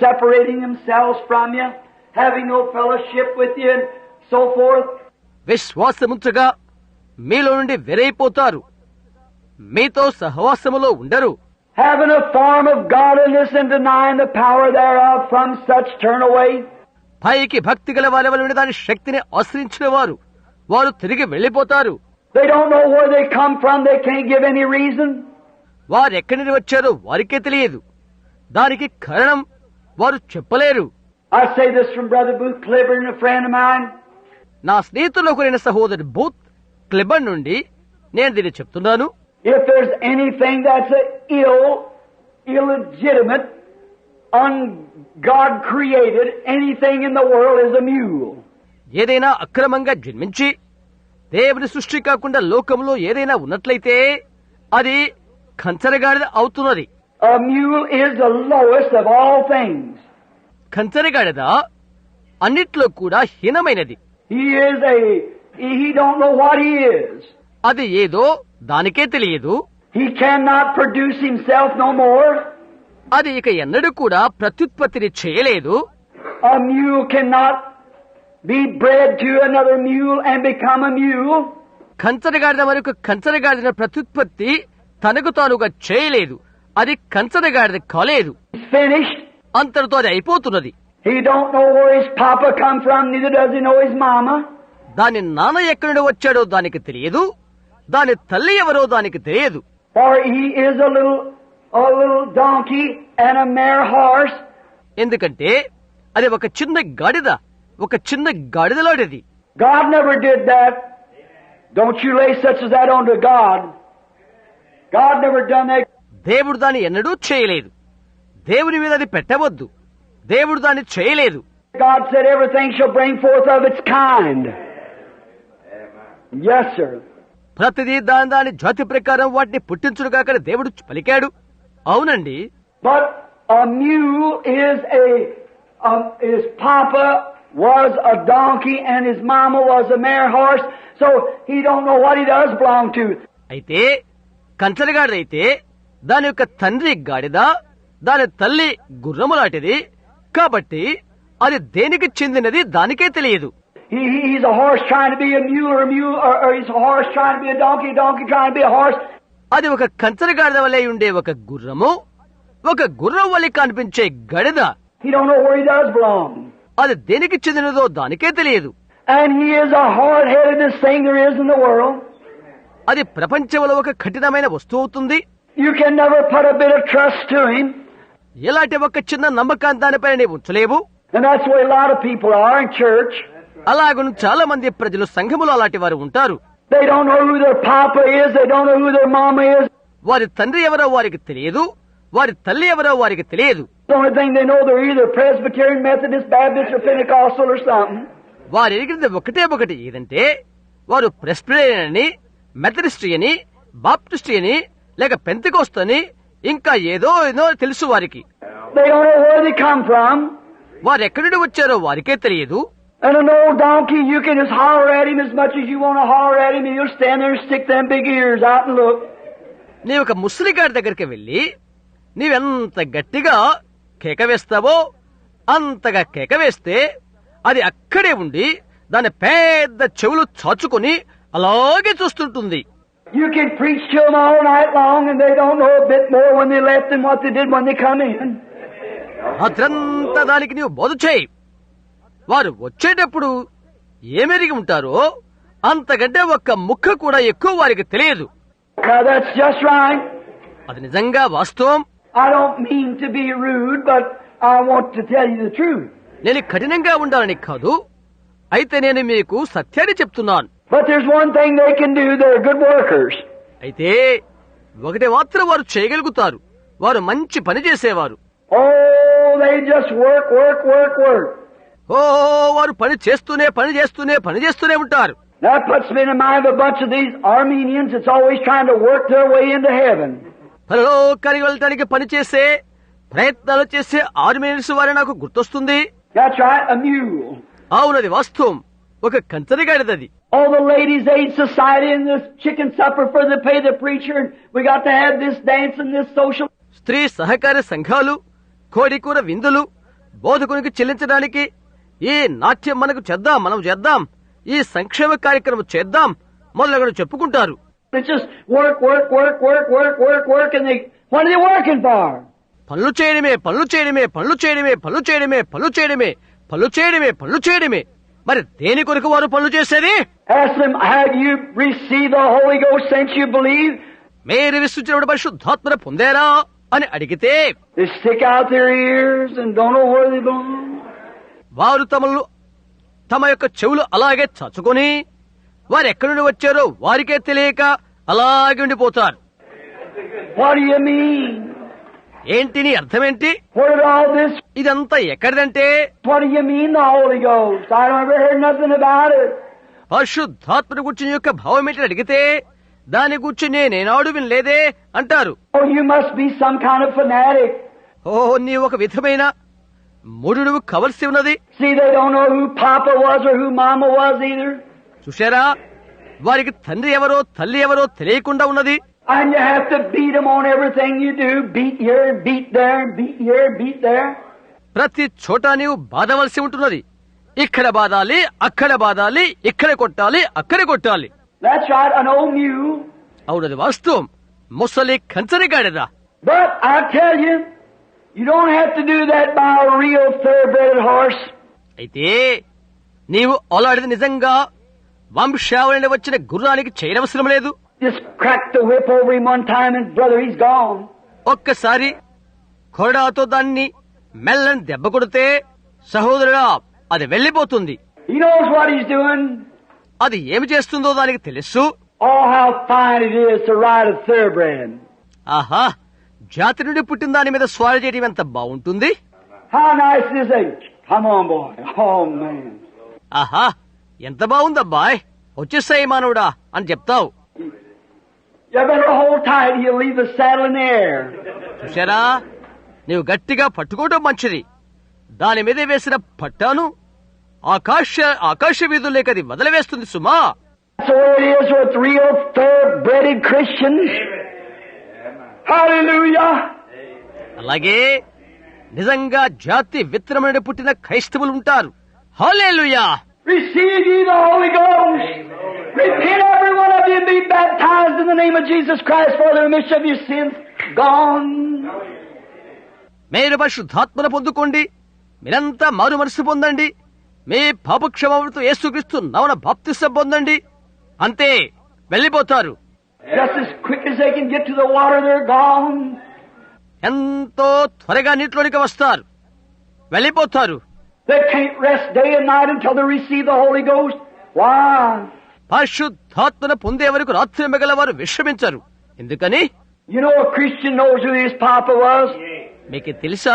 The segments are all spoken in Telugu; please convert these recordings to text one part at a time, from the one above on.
separating themselves from you, having no fellowship with you, and so forth. విశ్వాసముంచగా మీలో నుండి వెరైపోతారు, మీతో సహవాసములో ఉండరు. Having a form of godliness and denying the power thereof, from such turn away. పైకి భక్తి గల వారి వలన దాని శక్తిని ఆశ్రయించిన వారు వారు తిరిగి వెళ్లిపోతారు. They don't know where they come from. They can't give any reason. వారు ఎక్కడి నుండి వచ్చారో వారికే తెలియదు, దానికి కారణం వారు చెప్పలేరు. I say this from Brother Booth Cliburn, a friend of mine. నా స్నేహితుల్లో ఒకరైన సహోదరు బూత్ క్లిబర్న్ నుండి నేను దీన్ని చెప్తున్నాను. If there's anything that's illegitimate, un-God created, anything in the world is a mule. ఏదైనా అక్రమంగా జన్మించి దేవుని సృష్టి కాకుండా లోకంలో ఏదైనా ఉన్నట్లయితే అది కంచరగాడిద అవుతున్నది. A mule is the lowest of all things. కంచరగాడిద అన్నిట్లో కూడా హీనమైనది. He don't know what he is. అది ఏదో దానికే తెలియదు. He cannot produce himself no more. అది ఇక ఎన్నడూ కూడా ప్రత్యుత్పత్తిని చేయలేదు. A mule cannot be bred to another mule and become a mule. కంచరగాడిద మరొక కంచరగాడిద ప్రత్యుత్పత్తి తనకు తానుగా చేయలేదు. అది కంచరగాడిద కాలేదు. Finished. అంతటితో అది అయిపోతున్నది. He don't know where his papa come from, neither does he know his mama. దాని నాన్న ఎక్కడి నుండి వచ్చాడో దానికి తెలియదు, దాని తల్లి ఎవరో దానికి తెలియదు. For he is a little donkey and a mare horse. ఎందుకంటే అది ఒక చిన్న గాడిద, ఒక చిన్న గాడిదలాంటిది. God never did that. Don't you lay such as that onto God. God never done that. దేవుడు దాన్ని ఎన్నడూ చేయలేదు. దేవుని మీద అది పెట్టవద్దు. దేవుడు దాన్ని చేయలేదు. God said everything shall bring forth of its kind. Yes, sir. ప్రతిదీ దాని జాతి ప్రకారం వాటిని పుట్టించుడుగాక దేవుడు పలికాడు. అవునండి. But a mule his papa was a donkey and his mama was a mare horse, so he don't know what he does belong to. అయితే కంచరగాడిదైతే దాని యొక్క తండ్రి గాడిద, దాని తల్లి గుర్రము లాంటిది, కాబట్టి అది దేనికి చెందినది దానికే తెలియదు. He's a horse trying to be a mule, or he's a horse trying to be a donkey trying to be a horse. అది ఒక కంచరగాడిద వలె ఉండే ఒక గుర్రము, ఒక గుర్రం వలె కనిపించే గడిద. He don't know where he does belong. అది దేనికి చెందినదో దానికే తెలియదు. And he is a hard-headedest thing there is in the world. అది ప్రపంచంలో ఒక కఠినమైన వస్తువు అవుతుంది. You can never put a bit of trust to him. ఎలాంటి ఒక చిన్న నమ్మకాన్ని దానిపైన నీవు ఉంచలేవు. And that's why a lot of people are in church. అలాగను చాలా మంది ప్రజలు సంఘములో అలాంటి వారు ఉంటారు. They don't know who their papa is. They don't know who their mama is. వారి తండ్రి ఎవరో వారికి తెలియదు, వారి తల్లి ఎవరో వారికి తెలియదు. The only thing they know, they're either Presbyterian, Methodist, Baptist, or Pentecostal or something. వారు ఎరిగినది ఒకటి ఏదంటే వారు ప్రెస్బిటేరియన్ అని, మెథడిస్ట్ అని, బాప్టిస్ట్ అని, లేక పెంతెకోస్తు అని, ఇంకా ఏదో తెలుసు వారికి. They don't know where they come from. వారు ఎక్కడి నుండి వచ్చారో వారికే తెలియదు. And an old donkey, you can just holler at him as much as you want to holler at him, and you'll stand there and stick them big ears out and look. నీ ఒక ముసలిగాడి దగ్గరికి వెళ్ళి నీవెంత గట్టిగా కేక వేస్తావో అంతగా కేక వేస్తే అది అక్కడే ఉండి దాని పెద్ద చెవులు చాచుకొని అలాగే చూస్తుంటుంది. You can preach to them all night long, and they don't know a bit more when they left than what they did when they come in. రాత్రంతా దానికి నీవు బోధ చేయి. వారు వచ్చేటప్పుడు ఏమెరిగి ఉంటారో అంతకంటే ఒక్క ముక్క కూడా ఎక్కువ వారికి తెలియదు. Now that's just right. అది నిజంగా వాస్తవం. I don't mean to be rude, but I want to tell you the truth. నేను కఠినంగా ఉండాలని కాదు, అయితే నేను మీకు సత్యాన్ని చెప్తున్నాను. But there's one thing they can do. They're good workers. అయితే ఒకటి మాత్రం వారు చేయగలుగుతారు. వారు మంచి పని చేసేవారు. Oh, they just work. వారు పని చేస్తూనే ఉంటారు. That puts me in the mind of a bunch of these Armenians that's always trying to work their way into heaven. పరలోకానికి వెళ్ళటానికి పనిచేసే ప్రయత్నాలు చేసే ఆర్మేనియన్స్ వారి నాకు గుర్తొస్తుంది. That's right, a mule. అవునది వాస్తవం. ఒక కంచరగాడిదది. All the ladies' aid society and this chicken supper for the pay the preacher, and we got to have this dance and this social. స్త్రీ సహకార సంఘాలు, కోడికూర విందులు, బోధకునికి చెల్లించడానికి ఈ నాట్యం మనకు చేద్దాం, మనం చేద్దాం, ఈ సంక్షేమ కార్యక్రమం చేద్దాం మొదలగు చెప్పుకుంటారు. It's just work, work, work, work, work, work, work, and what are they working for? పనులు చేయడమే, పనులు చేయడమే, పనులు చేయడమే, పనులు చేయడమే, పనులు చేయడమే, పనులు చేయడమే, పనులు చేయడమే. మరి దేని కొరకు వారు పనులు చేసేది? Ask them, have you received the Holy Ghost since you believe? మీరు విశ్వసించిన పరిశుద్ధాత్మను పొందారా అని అడిగితే They stick out their ears and don't know where they belong. వారు తమ యొక్క చెవులు అలాగే చచ్చుకొని వారు ఎక్కడి నుండి వచ్చారో వారికే తెలియక అలాగే ఉండిపోతారు. What do you mean? ఏంటి నీ అర్థమేంటి? What is all this? ఇదంతా ఎక్కడిదంటే What do you mean the Holy Ghost? I don't ever heard nothing about it. పరిశుద్ధాత్మను గురించి యొక్క భావం ఏంటని అడిగితే దాని గురించి నేనేనాడు వినలేదే అంటారు. Oh, you must be some kind of fanatic. ఓ, నీ ఒక విధమైన మూఢుడు కవలసి ఉన్నది. See, they don't know who Papa was or who Mama was either. చూశారా, వారికి తండ్రి ఎవరో తల్లి ఎవరో తెలియకుండా ఉన్నది. And you have to beat them on everything you do. Beat here, beat there, beat here, beat there. ప్రతి చోట నీవు బాధవలసి ఉంటున్నది. ఇక్కడ బాధాలి, అక్కడ బాధాలి, ఇక్కడ కొట్టాలి, అక్కడ కొట్టాలి. That's right, an old mule. అవునది వాస్తవం. ముసలి కంచరిగాడిదా. But I tell you, you don't have to do that by a real thoroughbred horse. అయితే నీవు అలాంటిది నిజంగా వంశావళి వచ్చిన గుర్రానికి చేయనవసరం లేదు. Just crack the whip over him one time and brother, he's gone. ఒక్కసారి కొరడాతో దాన్ని మెల్లని దెబ్బ కొడితే సహోదరుడా అది వెళ్లిపోతుంది. He knows what he's doing. అది ఏమి చేస్తుందో దానికి తెలుసు. Oh, how fine it is to ride a thoroughbred. ఆహా, జాతి నుండి పుట్టిన దాని మీద స్వారీ చేయడం ఎంత బాగుంటుంది. How nice it is. Come on, boy. Oh, man. ఆహా, ఎంత బాగుందబ్బాయ్, వచ్చేసాయి మానవుడా అని చెప్తావు. You better hold tight. He'll leave the saddle in the air. చూశారా, నీవు గట్టిగా పట్టుకోవడం మంచిది. దాని మీద వేసిన పట్టాను ఆకాశ వీధుల్లోకి అది వదిలివేస్తుంది సుమా. So it is with real thoroughbred Christians. Hallelujah. అలాగే నిజంగా జాతి విత్తనం నుండి పుట్టిన క్రైస్తవులు ఉంటారు. హల్లెలూయా. Receive ye the Holy Ghost. Repent, every one of you, and be baptized in the name of Jesus Christ for the remission of your sins. Gone. మీరు పరిశుద్ధాత్మను పొందుకోండి, మీరంతా మారు మనసు పొందండి, మీ పాపక్షమాపణతో యేసుక్రీస్తు నామమున బాప్తిసం పొందండి. అంతే, వెళ్లిపోతారు. Just as quick as they can get to the water, they're gone. ఎంతో త్వరగా నీటిలోనికి వస్తారు, వెళ్లిపోతారు. They can't rest day and night until they receive the Holy Ghost. Why? పరిశుద్ధాత్మను పొందే వరకు రాత్రి మిగల వారు విశ్రమించరు. ఎందుకని? You know, a Christian knows who his papa was. మీకు తెలుసా,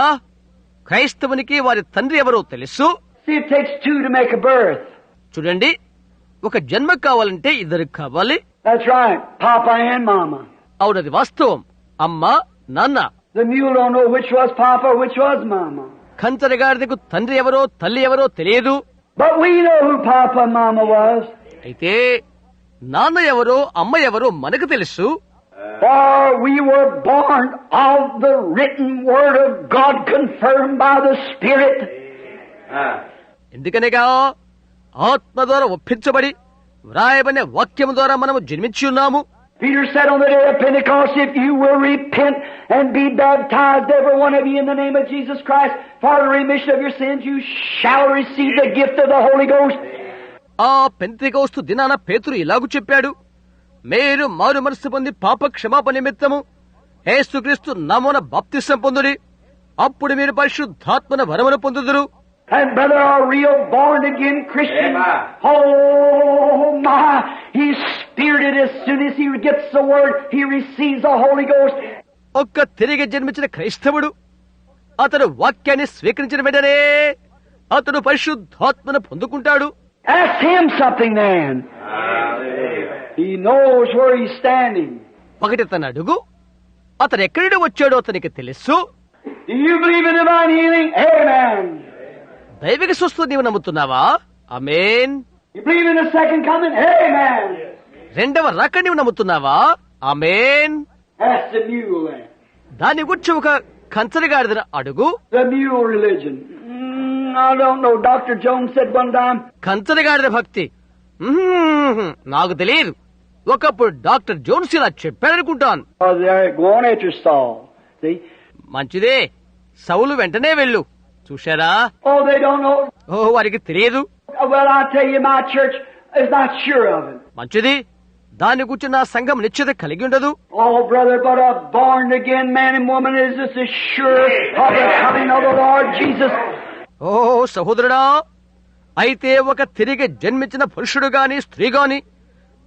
క్రైస్తవునికి వారి తండ్రి ఎవరో తెలుసు. See, it takes two to make a birth. చూడండి, ఒక జన్మ కావాలంటే ఇద్దరు కావాలి. That's right, Papa and Mama. అవునది వాస్తవం. అమ్మ, నాన్న. The mule don't know which was Papa, which was Mama. కంచరగాడిదకు తండ్రి ఎవరో తల్లి ఎవరో తెలియదు. But we know who Papa and Mama was. అయితే నాన్న ఎవరో అమ్మ ఎవరో మనకు తెలుసు. For we were born of the written word of God confirmed by the Spirit. ఎందుకనగా ఆత్మ ద్వారా ఒప్పించబడి వ్రాయబడిన వాక్యము ద్వారా మనము జన్మించి ఉన్నాము. Peter said on the day of Pentecost, if you will repent and be baptized, every one of you, in the name of Jesus Christ, for the remission of your sins, you shall receive the gift of the Holy Ghost. ఆ పెంతెకోస్తు దినాన పేతురు ఇలాగు చెప్పాడు, మీరు మారు మనసు పొంది పాప క్షమాపణ నిమిత్తము యేసుక్రీస్తు నామమున బాప్తిసం పొందుడి, అప్పుడు మీరు పరిశుద్ధాత్మన వరమును పొందుదురు. And brother, a real born again Christian, oh my, he's spirited as soon as he gets the word, he receives the Holy Ghost. ఒక్క తిరిగి జన్మించిన క్రైస్తవుడు అతడు వాక్యాన్ని స్వీకరించిన వెంటనే అతడు పరిశుద్ధాత్మను పొందుకుంటాడు. Ask him something then. He knows where he's standing. ఒకటి తన అడుగు, అతను ఎక్కడి నుండి వచ్చాడో అతనికి తెలుసు. Do you believe in divine healing? Amen. దైవిక స్వస్థత నీవు నమ్ముతున్నావా? ఆమేన్. You believe in the second coming? Amen. రెండవ రాకడ నీవు నమ్ముతున్నావా? ఆమేన్. Ask the mule then. దాని గురించి ఒక కంచరగాడిద అడుగు. The mule religion. I don't know. Dr. Jones said one time. కంచరగాడిద భక్తి. నాకు తెలియదు. ఒకప్పుడు డాక్టర్ జోన్స్ ఇలా చెప్పారనుకుంటాను. Oh, there, go on at your stall. See? మంచిదే, సౌలు వెంటనే వెళ్ళు. చూశారా? Oh, they don't know. వారికి తెలియదు. Well, I tell you, my church is not sure of it. మంచిది, దాని గురించి నా సంఘం నిశ్చిత కలిగి ఉండదు. Oh, brother, but a born-again man and woman is just as sure of the coming of the Lord Jesus. సహోదరుడా, అయితే ఒక తిరిగి జన్మించిన పురుషుడు గాని స్త్రీ గాని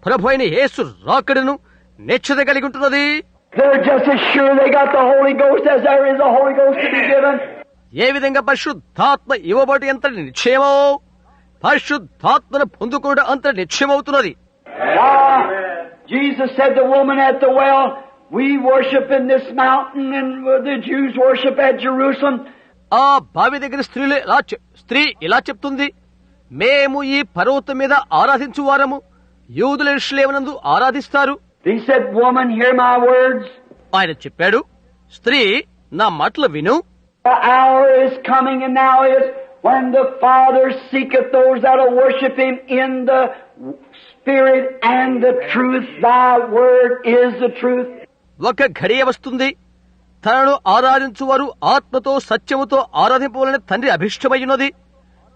ప్రభు అయిన యేసు రాకడను నిశ్చిత కలిగి ఉంటున్నది. They're just as sure they got the Holy Ghost as there is a Holy Ghost to be given. ఏ విధంగా పరిశుద్ధాత్మ ఇవ్వబడి ఎంత నిశ్చయమో పరిశుద్ధాత్మను పొందుకోవడం అంత నిశ్చయమవుతున్నది. Jesus said the woman at the well, we worship in this mountain and the Jews worship at Jerusalem. ఆ బావి దగ్గర స్త్రీ ఇలా చెప్తుంది, మేము ఈ పర్వతం మీద ఆరాధించు వారము, యూదుల యెరూషలేమునందు ఆరాధిస్తారు. He said, woman, hear my words. ఆయన చెప్పాడు, స్త్రీ నా మాటలు విను. The hour is coming and now is when the Father seeketh those that will worship Him in the Spirit and the truth. Thy word is the truth. ఒక ఘడియ వస్తుంది, తనను ఆరాధించువారు ఆత్మతో సత్యముతో ఆరాధింపవలన తండ్రి అభిష్టమైనది.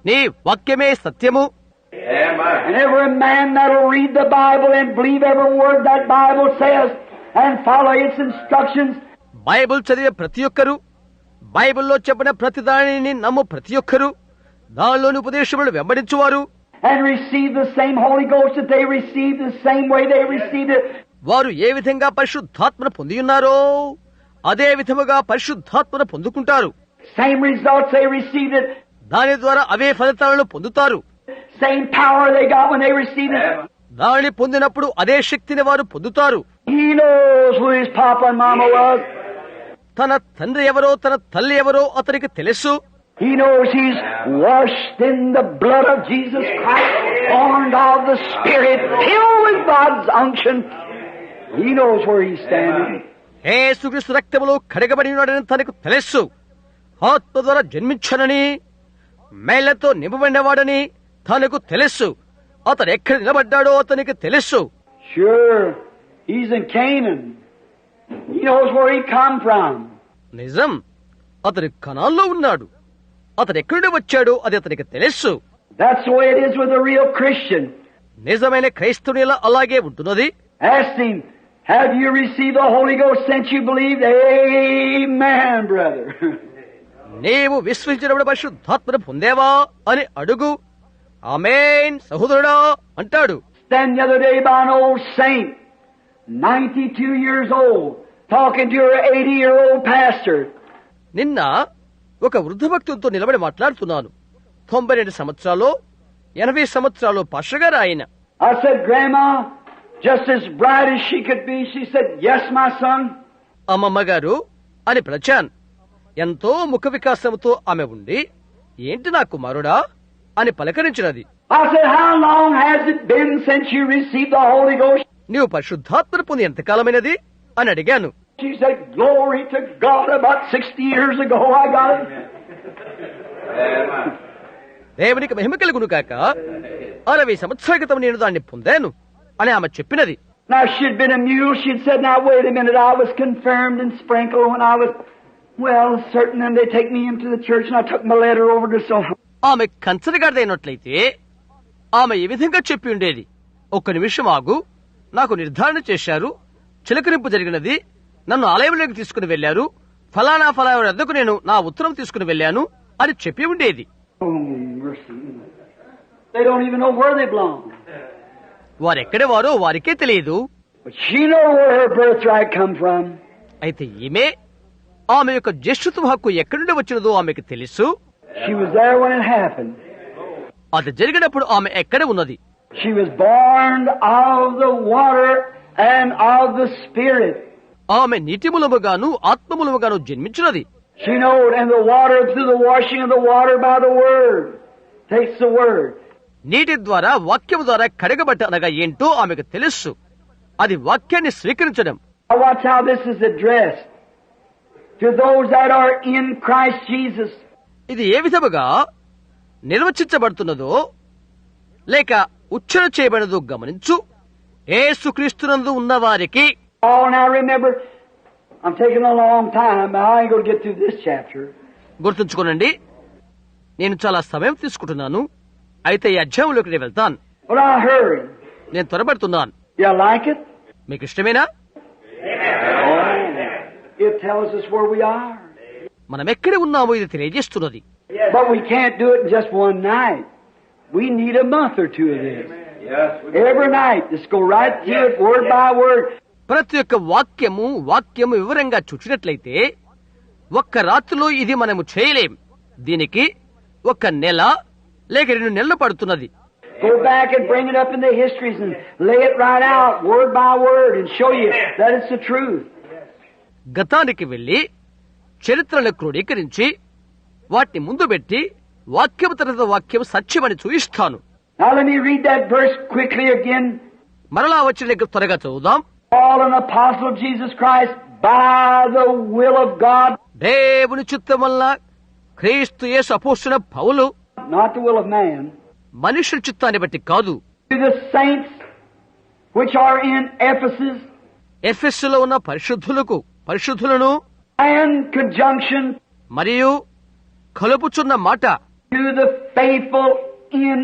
నీ వాక్యమే సత్యము. And every man that will read the Bible and believe every word that Bible says and follow its instructions. Bible చదివే ప్రతి ఒక్కరు, బైబిల్లో చెప్పిన ప్రతి దానిని నమ్ము ప్రతి ఒక్కరు, దానిలోని ఉపదేశములను వెంబడించువారు, and receive the same Holy Ghost that they received the same way they received it. వారు ఏ విధంగా పరిశుద్ధాత్మను పొంది ఉన్నారో అదే విధముగా పరిశుద్ధాత్మను పొందుకుంటారు. Same results they received it. దాని ద్వారా అవే ఫలితాలను పొందుతారు. Same power they got when they received it. దానిని పొందినప్పుడు అదే శక్తిని వారు పొందుతారు. He knows who his papa and mama was. తన తండ్రి ఎవరో తన తల్లి ఎవరో అతనికి తెలుసు. He knows he's washed in the blood of Jesus Christ, born of the Spirit, filled with God's unction. He knows where he's standing. యేసుక్రీస్తు రక్తములో కడగబడి ఉన్నాడని తనకు తెలుసు. ఆత్మ ద్వారా జన్మించానని, మేళ్లతో నింపబడినవాడని తనకు తెలుసు. అతను ఎక్కడ నిలబడ్డాడో అతనికి తెలుసు. Sure, he's in Canaan. He knows where he come from. నిజం, అతని కనాల్లో ఉన్నాడు. అతను ఎక్కడి వచ్చాడో అది అతనికి తెలుసు. That's the way it is with a real Christian. నిజమైన క్రైస్తవునిలా అలాగే ఉంటున్నది. Ask him, have you received the Holy Ghost since you believed? Amen, brother. నీవు విశ్వసించినప్పుడు పరిశుద్ధాత్మను పొందేవా అని అడుగు. ఆమేన్ సహోదరుడా అంటాడు. Stand the other day by an old saint, 92 years old, talking to your 80-year-old pastor. నిన్న ఒక వృద్ధ భక్తులతో నిలబడి మాట్లాడుతున్నాను. 92 సంవత్సరాలు 80 సంవత్సరాలు పాస్టర్ ఆయన. I said, Grandma, just as bright as she could be. She said, yes, my son. అమ్మమ్మ గారు అని పిలిచాను. ఎంతో ముఖ వికాసంతో ఆమె ఉండి, ఏంటి నా కుమారుడా అని పలకరించినది. I said, how long has it been since you received the Holy Ghost? నీవు పరిశుద్ధాత్మను పొంది ఎంతకాలమైనది అని అడిగాను. She said, glory to God, about 60 years ago I got it. దేవునికి మహిమ కలుగును కాక 60 సంవత్సరాల క్రితం నేను దాన్ని పొందాను అని ఆమె చెప్పినది. Now she'd been a mule. She'd said, now wait a minute, I was confirmed and sprinkled when I was, well, certain, and they take me into the church and I took my letter over to so. ఆమె కంచరగాడిదైనట్లయితే ఆమె ఈ విధంగా చెప్పి ఉండేది, ఒక్క నిమిషం ఆగు, నాకు నిర్ధారణ చేశారు, చిలకరింపు జరిగినది, నన్ను ఆలయంలోకి తీసుకుని వెళ్లారు, ఫలానా వద్దకు నేను నా ఉత్తరం తీసుకుని వెళ్లాను అని చెప్పి ఉండేది. Oh, mercy. They don't even know where they belong. వారెక్కడే వారో వారికే తెలియదు. But she knows where her birthright come from. అయితే ఈమె ఆమె యొక్క జ్యేష్ఠత్వ హక్కు ఎక్కడి నుండి వచ్చినదో ఆమెకు తెలుసు. She was there when it happened. అది జరిగినప్పుడు ఆమె ఎక్కడ ఉన్నది. She was born of the water and of the Spirit. ఆమె నీటి మూలముగాను ఆత్మ మూలముగాను జన్మించినది. She knowed, and the water through the washing of the water by the word. Takes the word. నీటి ద్వారా వాక్యము ద్వారా కడగబట్ట అనగా ఏంటో ఆమెకు తెలుసు. అది వాక్యాన్ని స్వీకరించడం. Watch how this is addressed to those that are in Christ Jesus. ఇది ఏ విధముగా నిర్వచించబడుతున్నదో లేక ఉచ్చారణ చేయబడినదో గమనించు. యేసుక్రీస్తునందు ఉన్నవారికి. Oh, now remember, I'm taking a long time, but I ain't going to get through this chapter. గుర్తుంచుకోనండి, నేను చాలా సమయం తీసుకుంటున్నాను, అయితే ఈ అధ్యాయంలోకి నేను వెళ్తాను. But I hurry. నేను త్వరపడుతున్నాను. You like it? మీకు ఇష్టమేనా? It tells us where we are. మనం ఎక్కడ ఉన్నామో ఇది తెలియజేస్తున్నది. But we can't do it in just one night. We need a month or two of this. Every night, just go right through it, word by word. ప్రతి ఒక్క వాక్యము వివరంగా చూసినట్లయితే ఒక్క రాత్రిలో ఇది మనము చేయలేం. దీనికి ఒక నెల లేక 2 నెలలు పడుతున్నది. Go back and bring it up in the histories and lay it right out, word by word, and show you that it's the truth. గతానికి వెళ్లి చరిత్రను క్రోడీకరించి వాటిని ముందు పెట్టి వాక్యం తర్వాత వాక్యం సత్యమని చూయిస్తాను. Now let me read that verse quickly again. మరలా వచ్చిన త్వరగా చదువుదాం. Paul, an apostle of Jesus Christ, by the will of God. దేవుని చిత్తం వల్ల క్రీస్తు యేసు అపోస్తలుడైన పౌలు, not the will of man. మనుషుల చిత్తాన్ని బట్టి కాదు. To the saints which are in Ephesus. ఎఫెసులో ఉన్న పరిశుద్ధులను and conjunction. మరియు కలుపుచున్న మాట. To the faithful in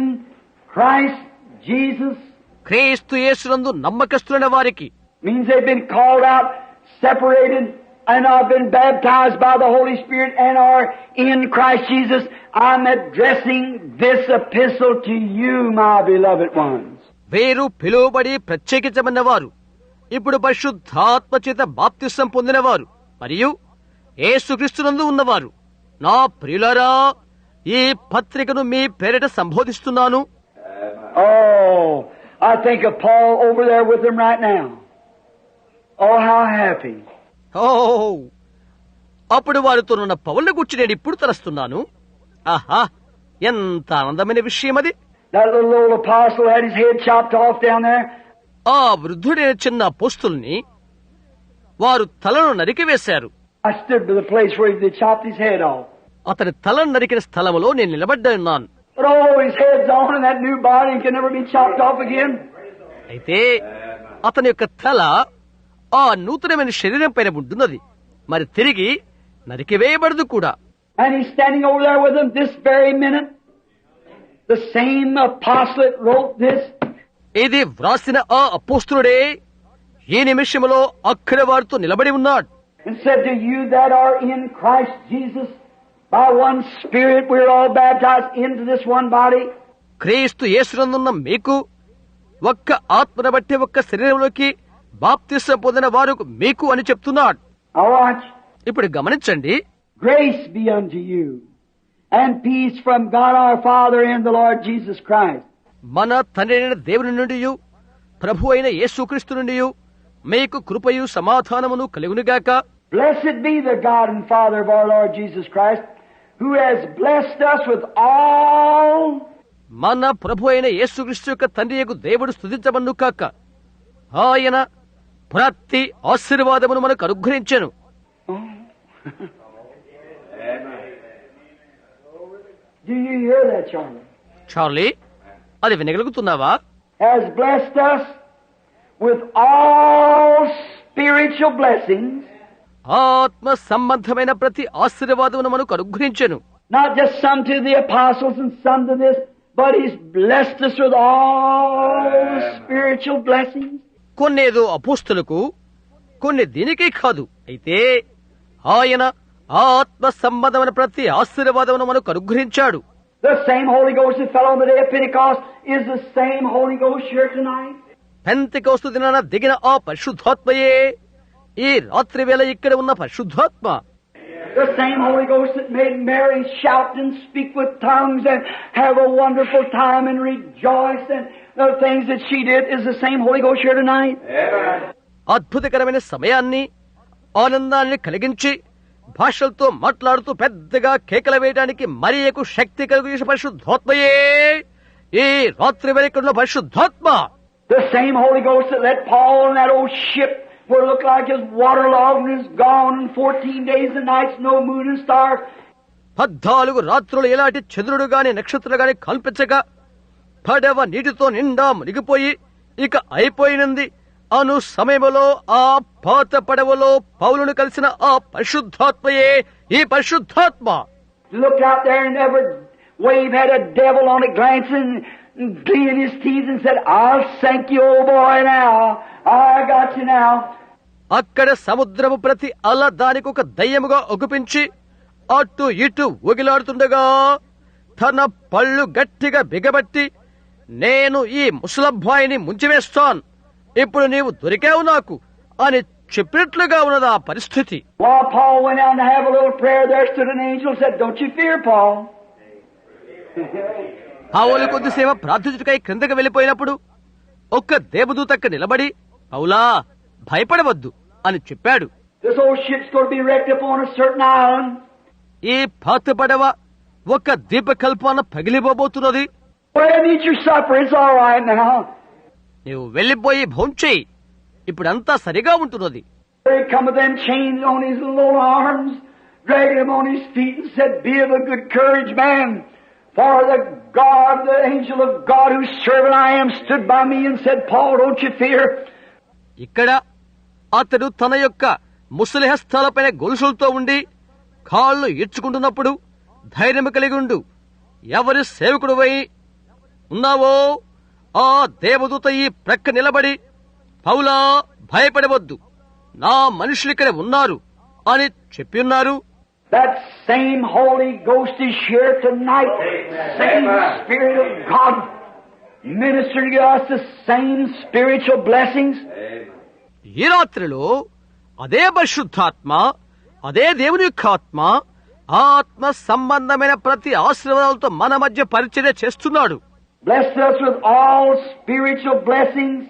Christ Jesus. క్రీస్తు యేసునందు నమ్మకస్తులైన వారికి. Means they've been called out, separated, and have been baptized by the Holy Spirit and are in Christ Jesus. I'm addressing this epistle to you, my beloved ones. వేరు పిలువబడి ప్రత్యేకించబడిన వారు, ఇప్పుడు పరిశుద్ధాత్మ చేత బాప్తిసం పొందినవారు మరియు యేసుక్రీస్తునందు ఉన్నవారు, నా ప్రియులారా, ఈ పత్రికను మీ పేరిట సంబోధిస్తున్నాను. Oh, I think of Paul over there with him right now. Oh, how happy. అప్పుడు వారితో ఉన్న పౌలుని గురించి నేను ఇప్పుడు తలస్తున్నాను. ఆహా, ఎంత ఆనందమైన విషయం అది. That little old apostle had his head chopped off down there. ఆ వృద్ధుడైన చిన్న అపోస్తలుని వారు తలను నరికివేశారు. I stood by the place where they chopped his head off. అతని తలను నరికిన స్థలములో నేను నిలబడ్డాను. But oh, his head's on in that new body and can never be chopped off again. అయితే అతని యొక్క తల ఆ నూతనమైన శరీరం పైన ఉంటున్నది, మరి తిరిగి నరికివేయబడదు కూడా. And he's standing over there with them this very minute. The same apostle that wrote this. ఇది వ్రాసిన ఆ అపోస్తలుడే ఈ నిమిషంలో అక్కడ వారితో నిలబడి ఉన్నాడు. And said, to you that are in Christ Jesus, by one Spirit we're all baptized into this one body. క్రీస్తు యేసునందున్న మీకు ఒక్క ఆత్మను బట్టి ఒక్క శరీరంలోకి బాప్తిసం పొందిన వారు మీకు అని చెప్తున్నాడు. Now watch. ఇప్పుడు గమనించండి. Grace be unto you, and peace from God our Father and the Lord Jesus Christ. మన తండ్రి అయిన దేవుని నుండి ప్రభు అయిన యేసుక్రీస్తు నుండి మీకు కృపయు సమాధానమును కలుగునుగాక. Blessed be the God and Father of our Lord Jesus Christ, who has blessed us with all. మన ప్రభు అయిన యేసుక్రీస్తు యొక్క తండ్రి యొక్క దేవుడు స్తుతించబడును కాక. ఆయన ప్రతి ఆశీర్వాదమును మనకు అనుగ్రహించెను. Do you hear that, Charlie? Charlie, అది వినగలుగుతున్నావా? Has blessed us with all spiritual blessings. ఆత్మ సంబంధమైన ప్రతి ఆశీర్వాదమును మనకు అనుగ్రహించెను. Not just some to the apostles and some to this, but He's blessed us with all spiritual blessings. కొన్నేదో అపోస్తలకు, కొన్ని దీనికే కాదు. అయితే ఆయన ఆత్మ సంబంధమైన ప్రతి ఆశీర్వాదమును మనకు అనుగ్రహించాడు. The same Holy Ghost that fell on the day of Pentecost is the same Holy Ghost here tonight. Pentecost దినాన దిగిన ఆ పరిశుద్ధాత్మయే ఈ రాత్రి వేళ ఇక్కడ ఉన్న పరిశుద్ధాత్మ. The same Holy Ghost that made Mary shout and speak with tongues and have a wonderful time and rejoice and the things that she did is the same Holy Ghost here tonight. అద్భుతకరమైన సమయాన్ని, ఆనందాన్ని కలిగించి భాషలతో మాట్లాడుతూ పెద్దగా కేకలు వేయడానికి మరియకు శక్తి కలిగించిన పరిశుద్ధాత్మయే ఈ రాత్రి వేళ ఇక్కడ ఉన్న పరిశుద్ధాత్మ. The same Holy Ghost that let Paul in that old ship where it looked like his waterlogged and is gone in 14 days and nights, no moon and stars. 14 రాత్రులు ఎలాంటి చంద్రుడు గాని నక్షత్రులు గాని కల్పించక పడవ నీటితో నిండా మునిగిపోయి ఇక అయిపోయినంది అను సమయంలో ఆ పాత పడవలో పౌలును కలిసిన ఆ పరిశుద్ధాత్మయే ఈ పరిశుద్ధాత్మ. Looked out there and every wave had a devil on it glancing and gleaming his teeth and said, I'll sink you, old boy, now. I got you now. అక్కడ సముద్రము ప్రతి అల దానికి ఒక దయ్యముగా ఒగుపించి అటు ఇటు ఊగిలాడుతుండగా తన పళ్ళు గట్టిగా బిగబట్టి, నేను ఈ ముసలబ్బాయిని ముంచివేస్తాను, ఇప్పుడు నీవు దొరికావు నాకు అని చెప్పినట్లుగా ఉన్నది ఆ పరిస్థితి. While Paul went out to have a little prayer, there stood an angel and said, Don't you fear, Paul. పౌలు కొద్దిసేపు ప్రార్థించుటకై క్రిందకి వెళ్లిపోయినప్పుడు ఒక్క దేవదూత అక్కడ నిలబడి, పౌలా భయపడవద్దు అని చెప్పాడు. This old ship's going to be wrecked upon a certain island. ఈ పాత పడవ ఒక ద్వీపకల్పాన పగిలిపోబోతున్నది. Well, you need your supper. It's all right now. నీవు వెళ్లిపోయి భోంచేయి, ఇప్పుడంతా సరిగా ఉంటున్నది. There he come with them chains on his little arms, dragging him on his feet and said, Be of a good courage, man. For the God, the angel of God whose servant I am, stood by me and said, Paul, don't you fear. ఇక్కడ అతడు తన యొక్క ముసలి హస్తాలపైన గొలుసులతో ఉండి కాళ్ళు ఇచ్చుకుంటున్నప్పుడు, ధైర్యం కలిగి ఉండు, ఎవరి సేవకుడువై ఉన్నావో ఆ దేవదూత ఈ ప్రక్క నిలబడి, పౌలా భయపడవద్దు, నా మనుషులు ఇక్కడ ఉన్నారు అని చెప్పిన్నారు. That same Holy Ghost is here tonight. Same Spirit of God ministering to us the same spiritual blessings. ఈ రాత్రిలో అదే పరిశుద్ధాత్మ, అదే దేవుని యొక్క ఆత్మ, ఆత్మ సంబంధమైన ప్రతి ఆశీర్వాదాలతో మన మధ్య పరిచర్య చేస్తున్నాడు. Blessed us with all spiritual blessings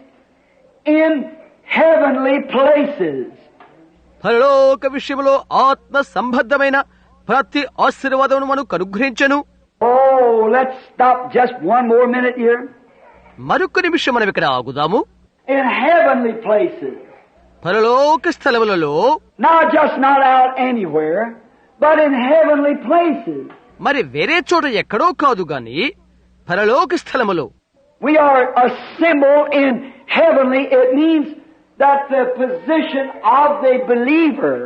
in heavenly places. పరలోక విషయంలో ఆత్మ సంబద్ధమైన ప్రతి ఆశీర్వాదమును మనకు అనుగ్రహించెను. Oh, let's stop just one more minute here. మరొక నిమిషం మనం ఇక్కడ ఆగుదాము. In heavenly places. పరలోక స్థలములలో, Not out anywhere, but in heavenly places. మరి వేరే చోట ఎక్కడో కాదు గాని పరలోక స్థలములో. We are a symbol in heavenly. It means that the position of the believer.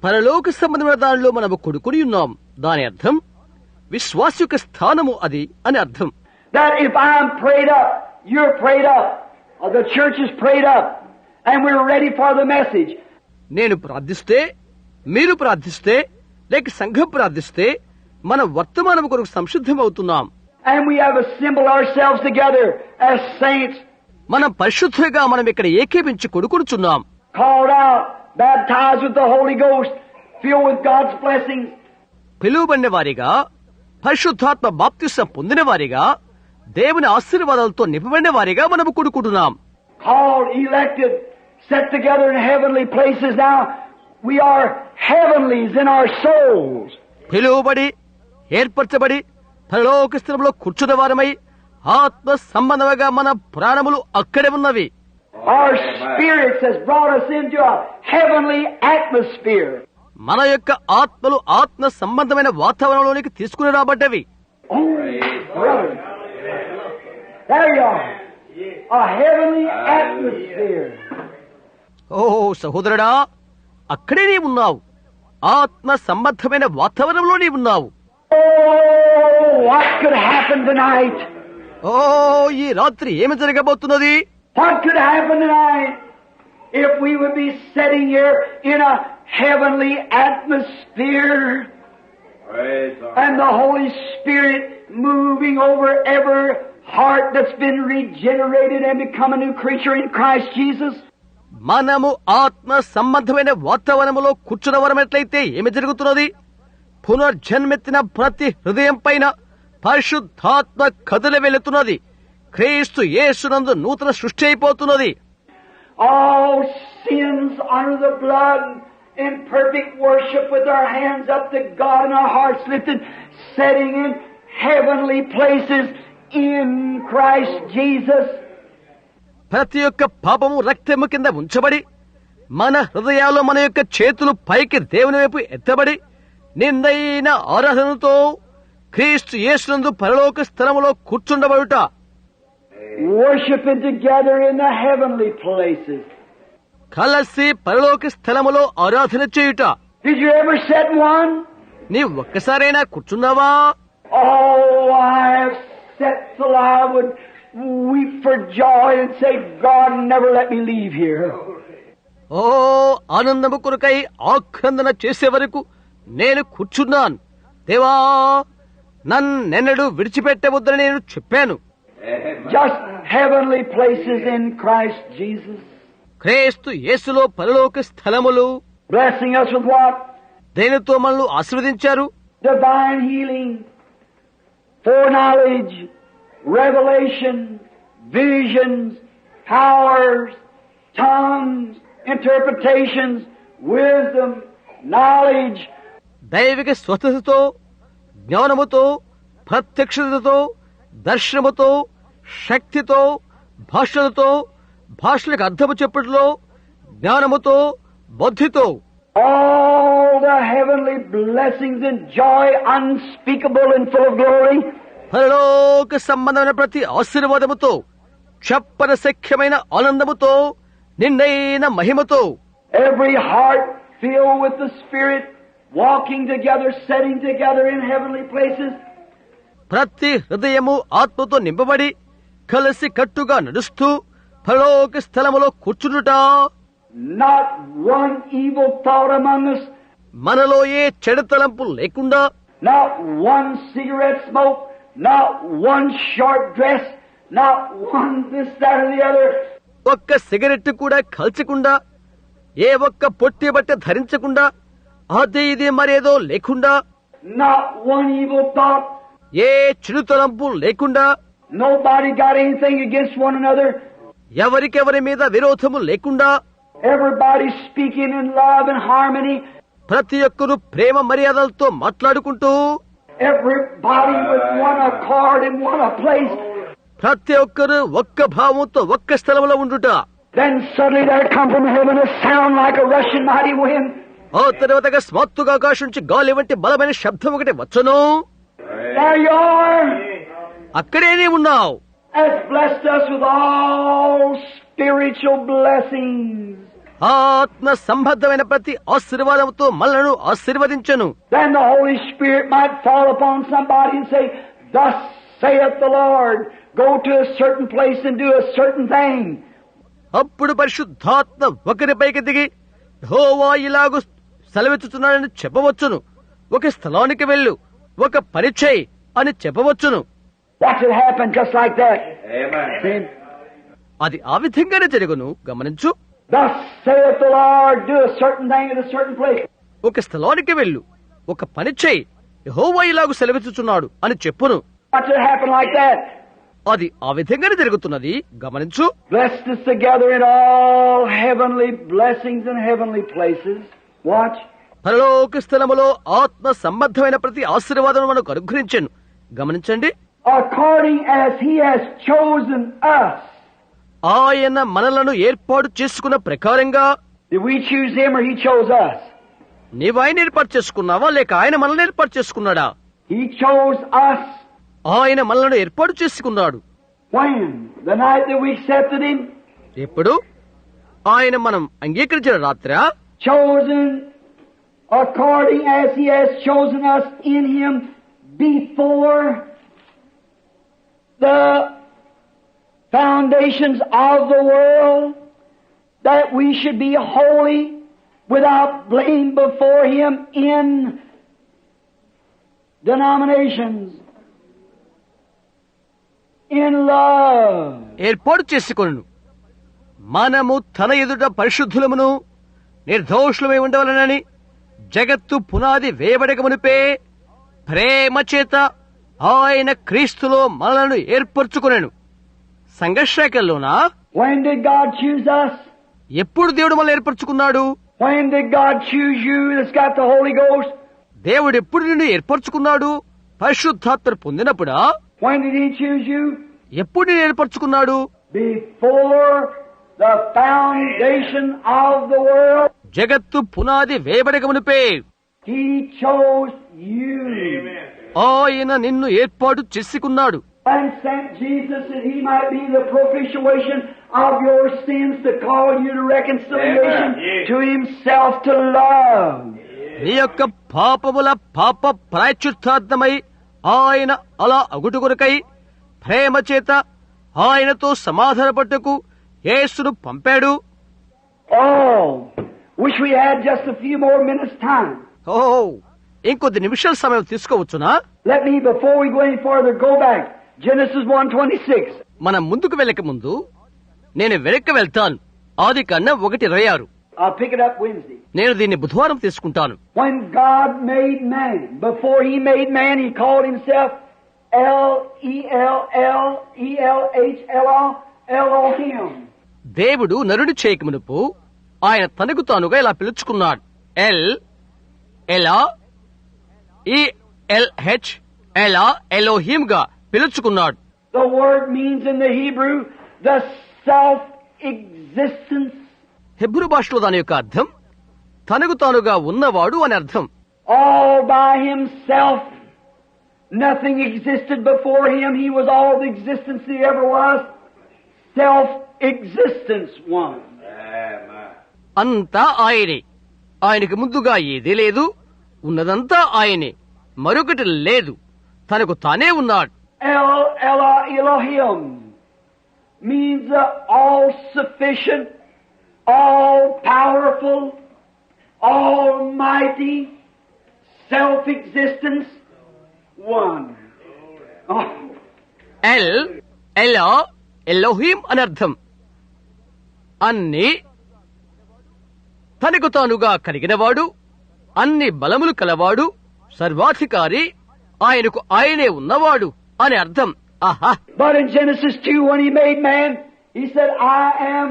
పరలోక సంబంధమైన దానిలో మనము కొడుకుని ఉన్నాం. దాని అర్థం విశ్వాస యొక్క స్థానము అది అని అర్థం. That if I'm prayed up, you're prayed up, or the church is prayed up, and we're ready for the message. నేను ప్రార్థిస్తే, మీరు ప్రార్థిస్తే, లేక సంఘం ప్రార్థిస్తే మన వర్తమానము కొరకు సంసిద్ధమవుతున్నాం. And we have assembled ourselves together as saints. మనం పరిశుద్ధులుగా మనం ఇక్కడ ఏకీపించి కొడుకునుచున్నాం. Called out, baptized with the Holy Ghost, filled with God's blessings. పిలువబడిన వారిగా, పరిశుద్ధాత్మ బాప్తిసం పొందిన వారిగా, దేవుని ఆశీర్వాదాలతో నింపబడిన వారిగా మనము కొడుకుంటున్నాం. Called, elected, set together in heavenly places. Now we are heavenlies in our souls. పిలువబడి, ఏర్పరచబడి, పరలోక స్థలంలో కూర్చున్న వారమై, ఆత్మ సంబంధంగా మన ప్రాణములు అక్కడే ఉన్నవి. Our spirits has brought us into a heavenly atmosphere. మన యొక్క ఆత్మలు ఆత్మ సంబంధమైన వాతావరణంలోనికి తీసుకుని రాబడ్డవి. Oh, brother. There you are. A heavenly atmosphere. ఓ సహోదరుడా, అక్కడే నీ ఉన్నావు. ఆత్మ సంబంధమైన వాతావరణంలో నీ ఉన్నావు. Oh, what could happen tonight? ఓ ఈ రాత్రి ఏమి జరగబోతున్నది? What could happen tonight if we would be sitting here in a heavenly atmosphere and the Holy Spirit moving over every heart that's been regenerated and become a new creature in Christ Jesus? మనము ఆత్మ సంబంధమైన వాతావరణంలో కూర్చున్నవరమైనట్లయితే ఏమి జరుగుతున్నది? పునర్జన్మెత్తిన ప్రతి హృదయం పైన పరిశుద్ధాత్మ కదలి వెళుతున్నది. క్రీస్తు యేసునందు నూతన సృష్టి అయిపోతున్నది. All sins under the blood in perfect worship with our hands up to God and our hearts lifted, setting in heavenly places in Christ Jesus. ప్రతి ఒక్క పాపము రక్తము కింద ఉంచబడి, మన హృదయాల్లో మన యొక్క చేతులు పైకి దేవుని వైపు ఎత్తబడి, నిందైన ఆరాధనతో క్రీస్తు యేసునందు పరలోక స్థలములో కూర్చుండబడుట, worshiping together in the heavenly places. కలిసి పరలోక స్థలములో ఆరాధన చేయుట. Did you ever sit in one? నీవు ఒక్కసారైనా కూర్చున్నావా? Oh, I have sat till I would weep for joy and say, God, never let me leave here. ఓ ఆనందము కొరకై ఆక్రందన చేసే వరకు నేను కూర్చున్నాను. దేవా, నన్నెన్నడూ విడిచిపెట్టవద్దని నేను చెప్పాను. Just heavenly places in Christ Jesus. క్రీస్తు యేసులో పరలోక స్థలములు. Blessing us with what? దేనితో మనల్ని ఆశీర్వదించారు? Divine healing, foreknowledge, revelation, visions, powers, tongues, interpretations, wisdom, knowledge. దైవిక స్వస్థతతో, జ్ఞానముతో, ప్రత్యక్షతతో, దర్శనముతో, శక్తితో, భాషలతో, భాషలకు అర్థము చెప్పుటలో, జ్ఞానముతో, బుద్ధితో, all the heavenly blessings and joy unspeakable and full of glory. పరలోక సంబంధమైన ప్రతి ఆశీర్వాదముతో, చెప్పనశక్యమైన ఆనందముతో, నిండైన మహిమతో, Every heart filled with the Spirit, walking together, setting together in heavenly places. ప్రతి హృదయము ఆత్మతో నింపబడి కలిసి కట్టుగా నడుస్తూ పరలోక స్థలములో కూర్చుండుట. Not one evil thought among us. మనలో ఏ చెడు తలంపు లేకుండా, Not one cigarette smoke. Not one short dress. Not one this, that, or the other. ఒక్క సిగరెట్ కూడా కాల్చకుండా, ఏ ఒక్క పొట్టి బట్ట ధరించకుండా, అది ఇది మరేదో లేకుండా, Not one evil thought. ఏ చెడు తలంపు లేకుండా, Nobody got anything against one another. ఎవరికెవరి మీద విరోధము లేకుండా, Everybody speaking in love and harmony. ప్రతి ఒక్కరూ ప్రేమ మర్యాదలతో మాట్లాడుకుంటూ, Everybody with one accord in one place. ప్రతి ఒక్కరు ఒక్క భావంతో ఒక్క స్థలంలో ఉండుట. Then suddenly there come from heaven a sound like a rushing mighty wind. ఆ తర్వాత స్మాత్తుగా ఆకాశం నుంచి గాలి వంటి బలమైన శబ్దం ఒకటి వచ్చును. There you are. అక్కడే నీవు ఉన్నావు. Has blessed us with all spiritual blessings. ఆత్మ సంబద్ధమైన ప్రతి ఆశీర్వాదంతో మనలను ఆశీర్వదించను. Then the Holy Spirit might fall upon somebody and say, Thus saith the Lord, go to a certain place and do a certain thing. అప్పుడు పరిశుద్ధాత్మ ఒకరిపైకి దిగి, యెహోవా ఇలాగు సెలవిచ్చుతున్నాడని చెప్పవచ్చును. ఒక స్థలానికి వెళ్ళు, ఒక పని చేయి అని చెప్పవచ్చును. Watch it happen just like that. Amen. అది ఆ విధంగానే జరుగును. గమనించు. Thus saith the Lord, do a certain thing at a certain place. ఒక స్థలానికి వెళ్ళు, ఒక పని చేయి, యెహోవా ఇలాగు సెలవిచ్చుచున్నాడు అని చెప్పును. Watch it happen like that. అది ఆ విధంగానే జరుగుతున్నది. గమనించు. Blessed us together in all heavenly blessings and heavenly places. Watch. పరలోక స్థలములో ఆత్మ సంబద్ధమైన ప్రతి ఆశీర్వాదం మనకు అనుగ్రహించెను. గమనించండి. According as He has chosen us. ఆయన మనలను ఏర్పాటు చేసుకున్న ప్రకారంగా. Did we choose Him or He chose us? నీవు ఆయన ఏర్పాటు చేసుకున్నావా, లేక ఆయన మనల్ని ఏర్పాటు చేసుకున్నాడా? He chose us. ఆయన మనలను ఏర్పాటు చేసుకున్నాడు. When? The night that we accepted Him? ఎప్పుడు? ఆయన మనం అంగీకరించిన రాత్రా? Chosen according as He has chosen us in Him before the foundations of the world, that we should be holy without blame before Him in denominations, in love. ఏర్పాటు చేసుకొను. మనము తన ఎదుట పరిశుద్ధులమును నిర్దోషులమై ఉండవలనని జగత్తు పునాది వేయబడక మునిపే ప్రేమ చేత ఆయన క్రీస్తులో మనలను ఏర్పరచుకొనెను. సంఘశాఖల్లోనా? When did God choose us? ఎప్పుడు దేవుడు మనల్ని ఏర్పరచుకున్నాడు? When did God choose you that's got the Holy Ghost? దేవుడు ఎప్పుడు నిన్ను ఏర్పరచుకున్నాడు? పరిశుద్ధాత్మ పొందినప్పుడా? When did He choose you? ఎప్పుడు నిన్ను ఏర్పరచుకున్నాడు? Before the foundation of the world. జగత్తు పునాది వేయబడక మునిపే. He chose you. ఆయన నిన్ను ఏర్పాటు చేసుకున్నాడు. And sent Jesus that He might be the propitiation of your sins to call you to reconciliation to Himself to love. నీ యొక్క పాపముల పాప ప్రాయశ్చిత్తార్థమై ఆయన అలా అగుటు కొరకై ప్రేమ చేత ఆయనతో సమాధానపట్టుకు యేసును పంపాడు. Oh, wish we had just a few more minutes time. ఇంకొద్ది నిమిషాల సమయం తీసుకోవచ్చునా? Let me, before we go any further, go back. Genesis 1:26. మనం ముందుకు వెళ్ళక ముందు నేను వెనక్కి వెళ్తాను. ఆదికాండం 1:26. I'll pick it up Wednesday. నేను దీన్ని బుధవారం తీసుకుంటాను. When God made man, before He made man, He called Himself Elohim. దేవుడు నరుని చేయకమునుపు ఆయన తనకు తానుగా ఇలా పిలుచుకున్నాడు. ఎలోహిం గా పిలుచుకున్నాడు. The word means in the Hebrew the self-existence. Hebrew భాషలో దాని యొక్క అర్థం తనకు తానుగా ఉన్నవాడు అని అర్థం. All by Himself. Nothing existed before Him. He was all the existence He ever was. Self-existence one. అంతా ఆయనే. ఆయనకు ముందుగా ఏదీ లేదు. ఉన్నదంతా ఆయనే. మరొకటి లేదు. తనకు తానే ఉన్నాడు. Elohim means all-sufficient, all-powerful, almighty, self-existence one. Oh. Elohim అని అర్థం. అన్ని తనకు తానుగా కలిగినవాడు, అన్ని బలములు కలవాడు, సర్వాధికారి, ఆయనకు ఆయనే ఉన్నవాడు అని అర్థం. ఆహా! But in Genesis 2, when He made man, He said, I am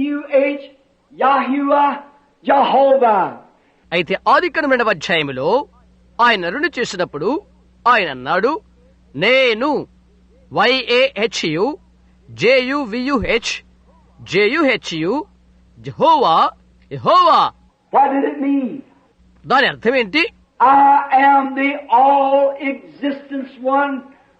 Yahuwah, Yahuwah, Jehovah. అయితే ఆదికాండం 2వ అధ్యాయములో ఆయన నరుని చేసినప్పుడు ఆయన అన్నాడు, నేను JUVUH Jehovah, Jehovah. What did it mean? దాని అర్థం ఏంటి? I am the all-existence one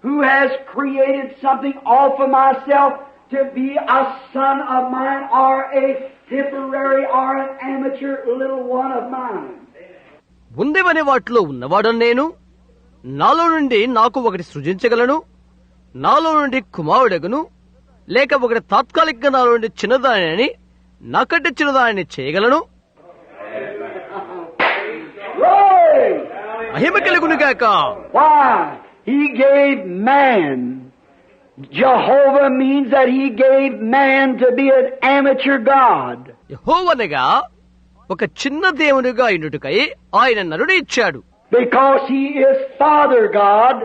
who has created something all for myself to be a son of mine or a temporary or an amateur little one of mine. ఉందేవనే వాటిలో ఉన్నవాడను నేను. నాలో నుండి నాకు ఒకటి సృజించగలను. నాలో నుండి కుమారుడగును, లేక ఒకటి తాత్కాలికంగా నాలో నుండి చిన్నదానిని, నాకంటే చిన్నదానిని చేయగలను. మహిమ కలుగునుగాక. Why? He gave man. Jehovah means that He gave man to be an amateur God. యెహోవానగా ఒక చిన్న దేవునిగా ఇండుటకై ఆయన నరుని ఇచ్చాడు. Because He is Father God,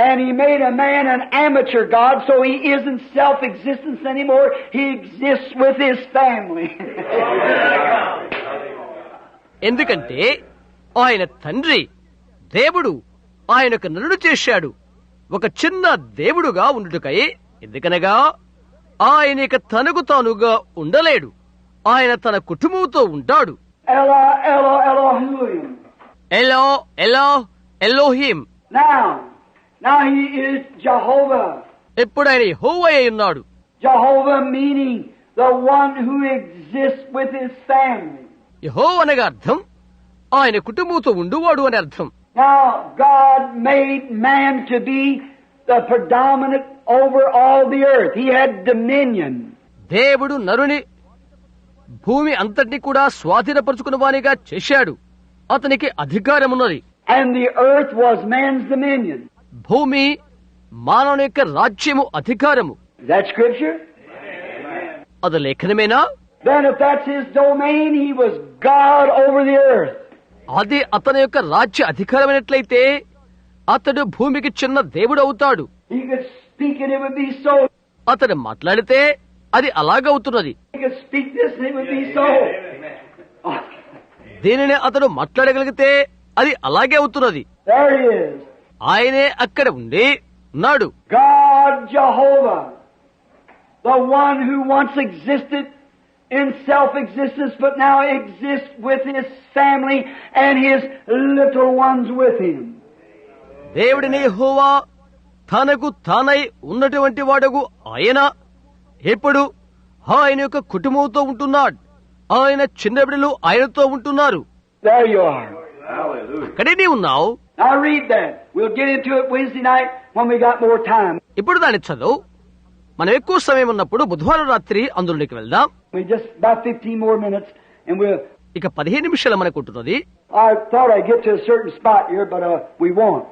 and He made a man an amateur God, so he isn't self-existence anymore. He exists with his family. ఎందుకంటే ఆయన తండ్రి దేవుడు ఆయనకు నరుడు చేశాడు ఒక చిన్న దేవుడుగా ఉండుటకై. ఎందుకనగా ఆయన ఇక తనకు తానుగా ఉండలేడు. ఆయన తన కుటుంబంతో ఉంటాడు. Elohim. Now He is Jehovah. ఇప్పుడు ఆయన యెహోవా అయి ఉన్నాడు. Jehovah meaning the one who exists with his family. యెహోవా అనగా అర్థం ఆయన కుటుంబంతో ఉండువాడు అని అర్థం. Now God made man to be the predominant over all the earth. He had dominion. దేవుడు నరుని భూమి అంతటిని కూడా స్వాధీనపరుచుకున్న వానిగా చేశాడు. అతనికి అధికారమున్నది. And the earth was man's dominion. భూమి మానవుని యొక్క రాజ్యము, అధికారము. Is that scripture? అది లేఖనమేనా? Then if that's his domain, he was God over the earth. అది అతని యొక్క రాజ్య అధికారమైనట్లయితే అతడు భూమికి చిన్న దేవుడు అవుతాడు. He could speak and it would be so. అతడు మాట్లాడితే అది అలాగవుతున్నది. He could speak this and it would be so. దీనిని అతడు మాట్లాడగలిగితే అది అలాగే అవుతున్నది. There he is. ఆయనే అక్కడ ఉండి ఉన్నాడు. God Jehovah, the one who once existed in self-existence, but now exists with His family and His little ones with Him. దేవుడిని యెహోవా తనకు తానై ఉన్నటువంటి వాడగు ఆయన ఇప్పుడు ఆయన యొక్క కుటుంబంతో ఉంటున్నాడు. ఆయన చిన్న బిడ్డలు ఆయనతో ఉంటున్నారు. There you are. అక్కడే నీ ఉన్నావు. Now read that. We'll get into it Wednesday night when we got more time. ఇప్పుడు దాన్ని చదువు. మనం ఎక్కువ సమయం ఉన్నప్పుడు బుధవారం రాత్రి అందులోకి వెళ్దాం. We just about 15 more minutes and we'll... ఇక 15 నిమిషాలు మనకు ఉంటున్నది. I thought I'd get to a certain spot here, but we won't.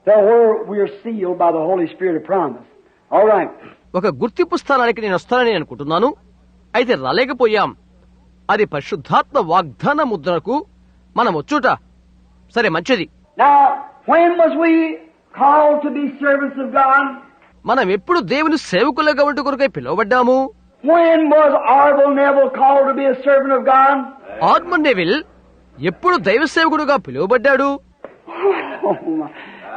Till where we are sealed by the Holy Spirit of promise. All right. ఒక గుర్తింపు స్థానానికి నేను వస్తానని అనుకుంటున్నాను. అయితే రాలేకపోయాం. అది పరిశుద్ధాత్మ వాగ్దాన ముద్రకు మనం వచ్చుట. సరే, మంచిది. Now, when was we called to be servants of God? మనం ఎప్పుడు దేవుని సేవకులుగా ఉంటూ కొరకై పిలువబడ్డాము? When was Arvel Neville called to be a servant of God? Orman Neville ఎప్పుడు దైవ సేవకుడుగా పిలువబడ్డాడు? Oh my.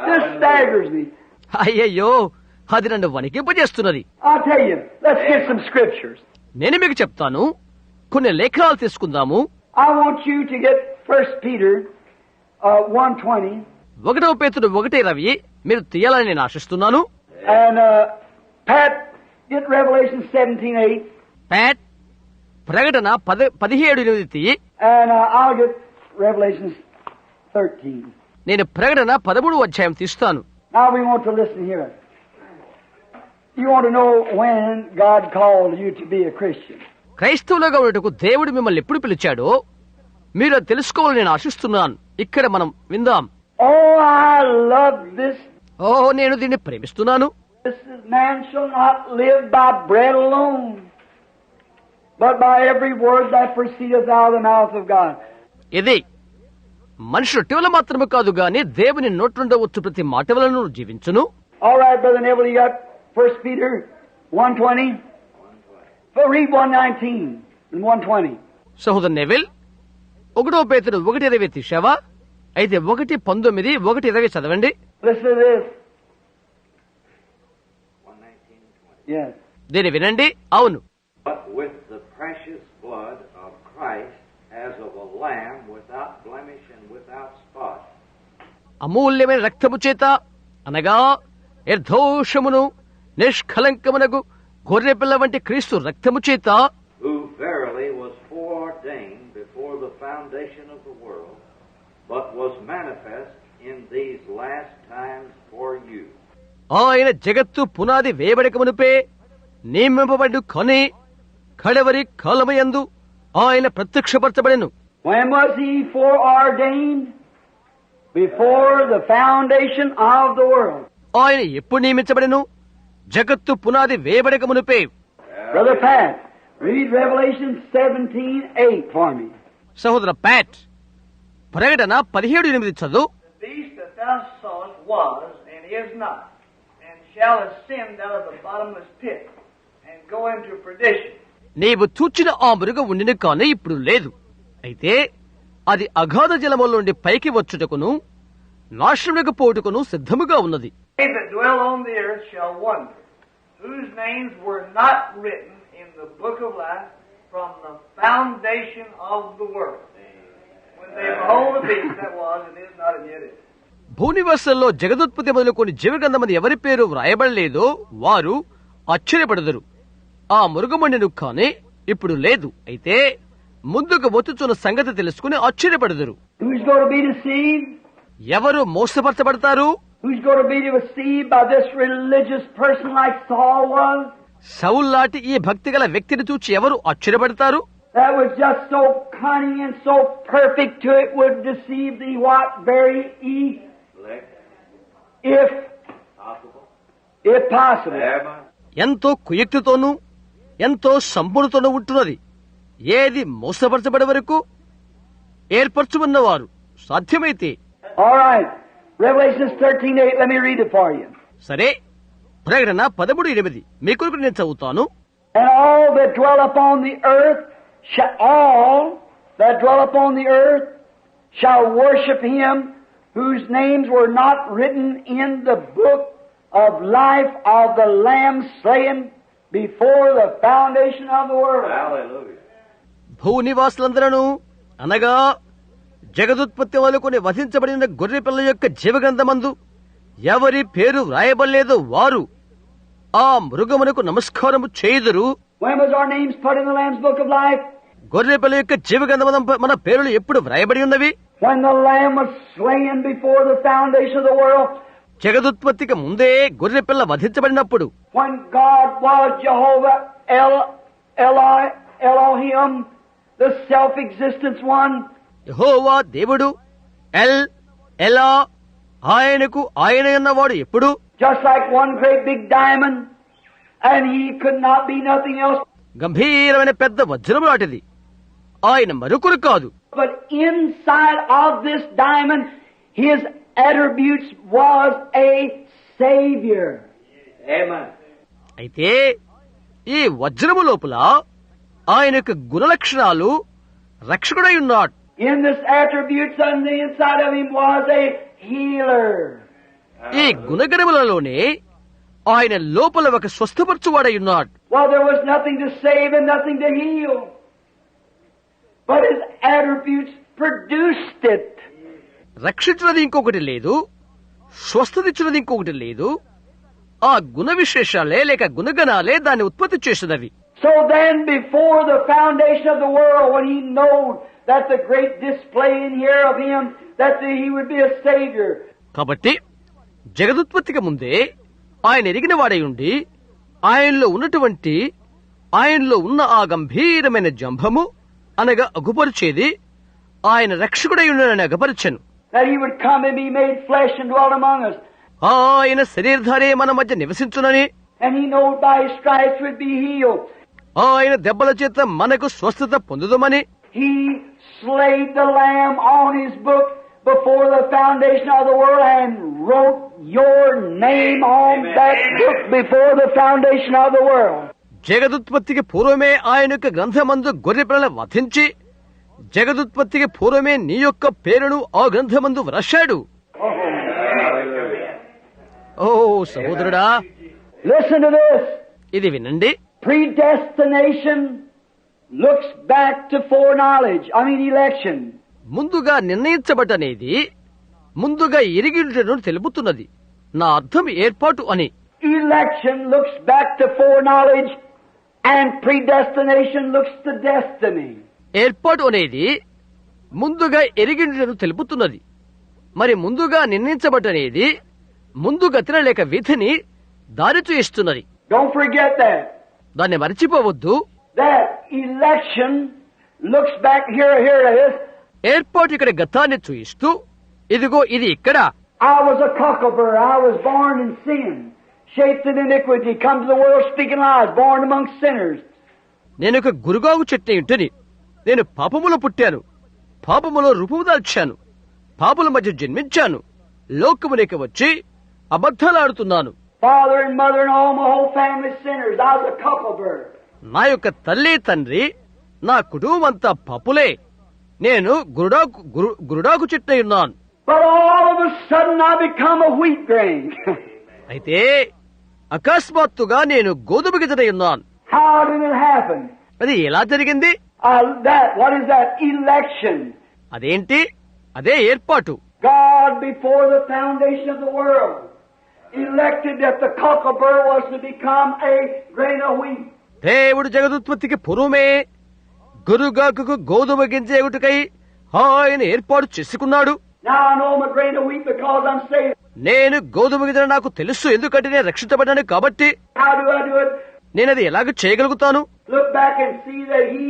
This staggers me. అయ్యయ్యో, అది నన్ను వణికింపజేస్తున్నది. I'll tell you. Let's get some scriptures. నేను మీకు చెప్తాను. కొన్ని లేఖనాలు తీసుకుందాము. I want you to get 1 Peter 1:20. 1 పేతురు 1:20 మీరు తీయాలని నేను ఆశిస్తున్నాను. And Pat, get Revelation 17:8. Pat ప్రకటన 17:8 తీయి. And I'll get Revelation 13. నేను ప్రకటన 13 తీస్తాను. Now we want to listen here. You want to know when God called you to be a Christian. క్రైస్తవులుగా ఉండటకు దేవుడు మిమ్మల్ని ఎప్పుడు పిలిచాడో మీరు తెలుసుకోవాలని నేను ఆశిస్తున్నాను. ఇక్కడ మనం విందాం. Oh, I love this. నేను దీన్ని ప్రేమిస్తున్నాను. This is, man shall not live by bread alone, but by every word that proceedeth out of the mouth of God. ఇది మనుషులు టీవల మాత్రమే కాదు గాని దేవుని నోట్లుండ వచ్చు ప్రతి మాట వలన జీవించును. All right, Brother Neville, you got 1 Peter 1:20. Well, read 1:19 and 1:20. సహోదరు నెవిల్ 1 పేతురు 1:20 తీశావా? అయితే 1:19 1:20 చదవండి. Listen to this. Yes. దీన్ని వినండి. అవును. But with the precious blood of Christ as of a lamb without blemish and without spot. అమూల్యమైన రక్తము చేత అనగా నిర్దోషమును నిష్కలంకమునకు గొర్రెపిల్ల వంటి క్రీస్తు రక్తము చేత, Who verily was foreordained before the foundation of the world, but was manifest in these last times for you. ఆయన జగత్తు పునాది వేయబడక మునుపే నియమింపబడు కొని కడవరి కాలమయందు ఆయన ప్రత్యక్షపరచబడెను. When was he foreordained? Before the foundation of the world. ఆయన ఎప్పుడు నియమించబడెను? జగత్తు పునాది వేయబడక మునుపే. Brother Pat, read Revelation 17:8 for me. సహోదర ప్యాట్ ప్రకటన 17:8 చదువు. The beast that thou sawest was, and is not, and shall ascend out of the bottomless pit, and go into perdition. నీవు చూచిన ఆ మృగం ఉండిన కానీ ఇప్పుడు లేదు. అయితే అది అగాధ జలముల నుండి పైకి వచ్చుటకును నాశనమునకు పోవుటకును సిద్ధముగా ఉన్నది. They that dwell on the earth shall wonder, whose names were not written in the book of life from the foundation of the world. When they behold the beast that was, and is not, and yet is. భూనివాసంలో జగదుత్పత్తి మొదలుకొని జీవగంధమని ఎవరి పేరు వ్రాయబడలేదో వారు ఆశ్చర్యపడదురు. ఆ మృగమండెను కానీ ఇప్పుడు లేదు. అయితే ముందుకు వచ్చుచున్న సంగతి తెలుసుకుని ఆశ్చర్యపడదురు. Who's going to be deceived? ఎవరు మోసపరచబడతారు? Who's going to be deceived by this religious person like Saul was? సౌల్లాటి ఈ భక్తిగల వ్యక్తిని చూచి ఎవరు ఆశ్చర్యపడతారు? That was just so cunning and so perfect to it would deceive thee what? Very easy. If possible. ఎంతో కుయుక్తితోనూ ఎంతో సంపూర్ణతోనూ ఉంటున్నది. ఏది మోసపరచబడే వరకు ఏర్పరచుకున్నవారు సాధ్యమైతే. All right. Revelation 13:8. Let me read it for you. సరే, ప్రకటన 13:8 మీ కొరకు నేను చదువుతాను. And all that dwell upon the earth shall worship him whose names were not written in the book of life of the Lamb slain before the foundation of the world. Hallelujah. భూనివాసులందరూ అనగా జగదుత్పత్తి మొదలుకొని వధించబడిన గొర్రెపిల్ల యొక్క జీవగ్రంథమందు ఎవరి పేరు వ్రాయబడలేదో వారు ఆ మృగమునకు నమస్కారము చేయుదురు. When was our names put in the Lamb's Book of Life? గొర్రెపిల్ల యొక్క జీవగ్రంథం మన పేర్లు ఎప్పుడు వ్రాయబడి ఉన్నవి? When the Lamb was slain before the foundation of the world. జగదుత్పత్తికి ముందే గొర్రెపిల్ల వధించబడినప్పుడు. When God was Jehovah Elohim, the self-existence one. యెహోవా దేవుడు ఎలా ఆయనకు ఆయన ఉన్నవాడు ఎప్పుడు? Just like one great big diamond, and he could not be nothing else. గంభీరమైన పెద్ద వజ్రము లాంటిది, ఆయన మరొకరు కాదు. But inside of this diamond, his attributes was a Savior. Amen. అయితే ఈ వజ్రము లోపల ఆయన యొక్క గుణలక్షణాలు రక్షకుడై ఉన్నాడు. In this attributes on the inside of him was a healer. ఈ గుణగణములలోనే ఆయన లోపల ఒక స్వస్థపరచువాడై ఉన్నాడు. Well, there was nothing to save and nothing to heal, but his attributes produced it. రక్షించినది ఇంకొకటి లేదు, స్వస్థతిచ్చినది ఇంకొకటి లేదు. ఆ గుణ విశేషాలే లేక గుణగణాలే దాన్ని ఉత్పత్తి చేసినవి. So then, before the foundation of the world, when he knew that the great display in here of him, that he would be a Savior. కాబట్టి జగదుత్పత్తికి ముందే ఆయన ఎరిగిన వాడై ఉండి ఆయనలో ఉన్న ఆ గంభీరమైన జంభము అనగా అగుపరిచేది ఆయన రక్షకుడై ఉండనని అగపరచెను. That he would come and be made flesh and dwell among us. ఆయన శరీరధారే మన మధ్య నివసించునని, And he knew by his stripes would be healed. ఆయన దెబ్బల చేత మనకు స్వస్థత పొందుదమని. He slayed the lamb on his book before the foundation of the world and wrote your name on that book before the foundation of the world. జగదుత్పత్తికి పూర్వమే ఆయన యొక్క గ్రంథమందు గొర్రెపిల్లను వధించి జగదుత్పత్తికి పూర్వమే నీ యొక్క పేరును ఆ గ్రంథమందు వ్రాశాడు. ఓ సహోదరుడా, Listen to this. ఇది వినండి. Predestination looks back to foreknowledge. Election. ముందుగా నిర్ణయించబడనేది ముందుగా ఎరిగిండుటను తెలుపుతున్నది. నా అర్థం ఏర్పాటు అని. Election looks back to foreknowledge and predestination looks to destiny. ఏర్పాటు అనేది ముందుగా ఎరిగిండుటను తెలుపుతున్నది. మరి ముందుగా నిర్ణయించబడనేది ముందుగతిన లేక విధిని దారి చూయిస్తున్నది. Don't forget that. దాన్ని మర్చిపోవద్దు. That election looks back here it is. ఏర్పాటు ఇక్కడ గతాన్ని చూయిస్తూ ఇదిగో ఇది ఇక్కడ. I was a cockleburr. I was born in sin, shaped in iniquity, come to the world speaking lies, born among sinners. నేను ఒక గురుగావు చెట్టు ఇంటిని. నేను పాపములో పుట్టాను, పాపములో రూపము దాల్చాను, పాపుల మధ్య జన్మించాను, లోకమునికి వచ్చి అబద్ధాలాడుతున్నాను. Father and mother and all my whole family sinners. I was a cockleburr. నా యొక్క తల్లి తండ్రి నా కుటుంబం అంతా పాపులే. నేను గురుడాకు చెట్టై ఉన్నాను. But all of a sudden I become a wheat grain. అయితే అకస్మాత్తుగా నేను గోధుమ గింజనై ఉన్నాను. How did it happen? అది ఎలా జరిగింది? What is that? Election. అదేంటి? అదే ఏర్పాటు. God, before the foundation of the world, elected that the cockleburr was to become a grain of wheat. దేవుడు జగదుత్పత్తికి పూర్వమే గురుగాకు గోధుమ గింజ ఎగుటకై ఆయన ఏర్పాటు చేసుకున్నాడు. Now I know I'm a grain of wheat because I'm saved. నేను గోధుమ గింజ నాకు తెలుసు, ఎందుకంటే నేను రక్షించబడ్డాను కాబట్టి. How do I do it? నేను అది ఎలాగ చేయగలుగుతాను? Look back and see that He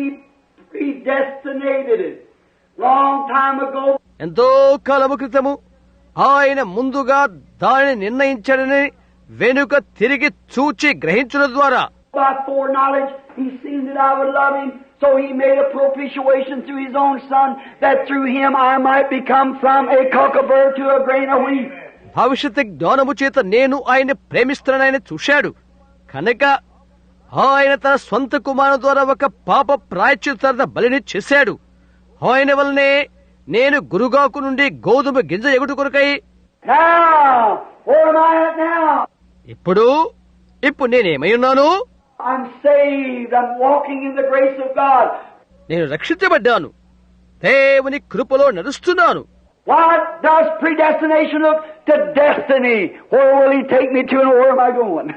predestinated it long time ago. ఎంతో కాలము క్రితము ఆయన ముందుగా దానిని నిర్ణయించాడని వెనుక తిరిగి చూచి గ్రహించడం ద్వారా By foreknowledge, He seen that I would love Him, so He made a propitiation through His own Son, that through Him I might become from a cockleburr to a grain of wheat. భవిష్యత్తు జ్ఞానము చేత నేను ఆయన ప్రేమిస్తున్నానని చూశాడు కనుక ఆయన తన స్వంత కుమారుని ద్వారా ఒక పాప ప్రాయశ్చిత్తార్థ బలిని చేశాడు. ఆయన వల్లనే నేను గురుగాకు నుండి గోధుమ గింజ ఎగుటు కొరకై. Now, where am I at now? ఇప్పుడు నేనేమై ఉన్నాను? I'm saved. I'm walking in the grace of God. నేను రక్షించబడ్డాను, దేవుని కృపలో నడుస్తున్నాను. What does predestination look? To destiny. Where will He take me to and where am I going?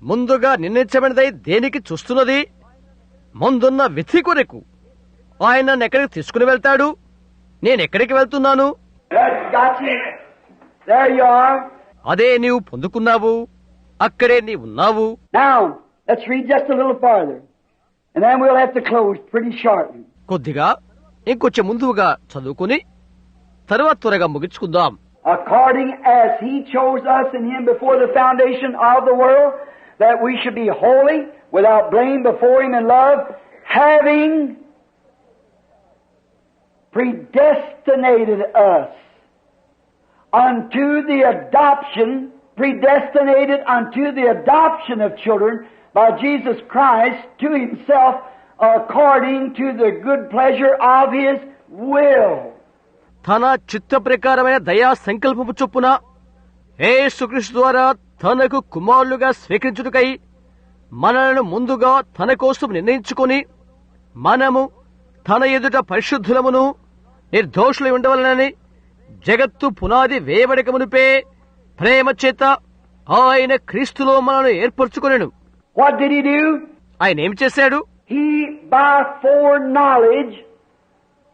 ముందుగా నిర్ణయించబడినదై దేనికి చూస్తున్నది? ముందున్న విధి కొరకు. ఆయన నన్ను ఎక్కడికి తీసుకుని వెళ్తాడు, నేనెక్కడికి వెళ్తున్నాను? That's got you. There you are. అదే నీవు పొందుకున్నావు, అక్కడే నీవున్నావు. Now, let's read just a little farther. And then we'll have to close pretty shortly. కొద్దిగా ఇంకొంచెం ముందుగా చదువుకుని తర్వాత త్వరగా ముగించుకుందాం. According as He chose us in Him before the foundation of the world, that we should be holy, without blame before Him in love, having predestinated us unto the adoption, predestinated unto the adoption of children by Jesus Christ to Himself, according to the good pleasure of His will. తన చిత్త ప్రకారమైన దయా సంకల్పము చొప్పున యేసుక్రీస్తు ద్వారా తనకు కుమారులుగా స్వీకరించుటకై మనలను ముందుగా తన కోసం నిర్ణయించుకొని మనము తన ఎదుట పరిశుద్ధులమును నిర్దోషులై ఉండవలనని జగత్తు పునాది వేయబడక మునిపే ప్రేమ చేత ఆయన క్రీస్తులో మనను ఏర్పరచుకొనెను. What did He do? ఆయన ఏం చేశాడు? He by foreknowledge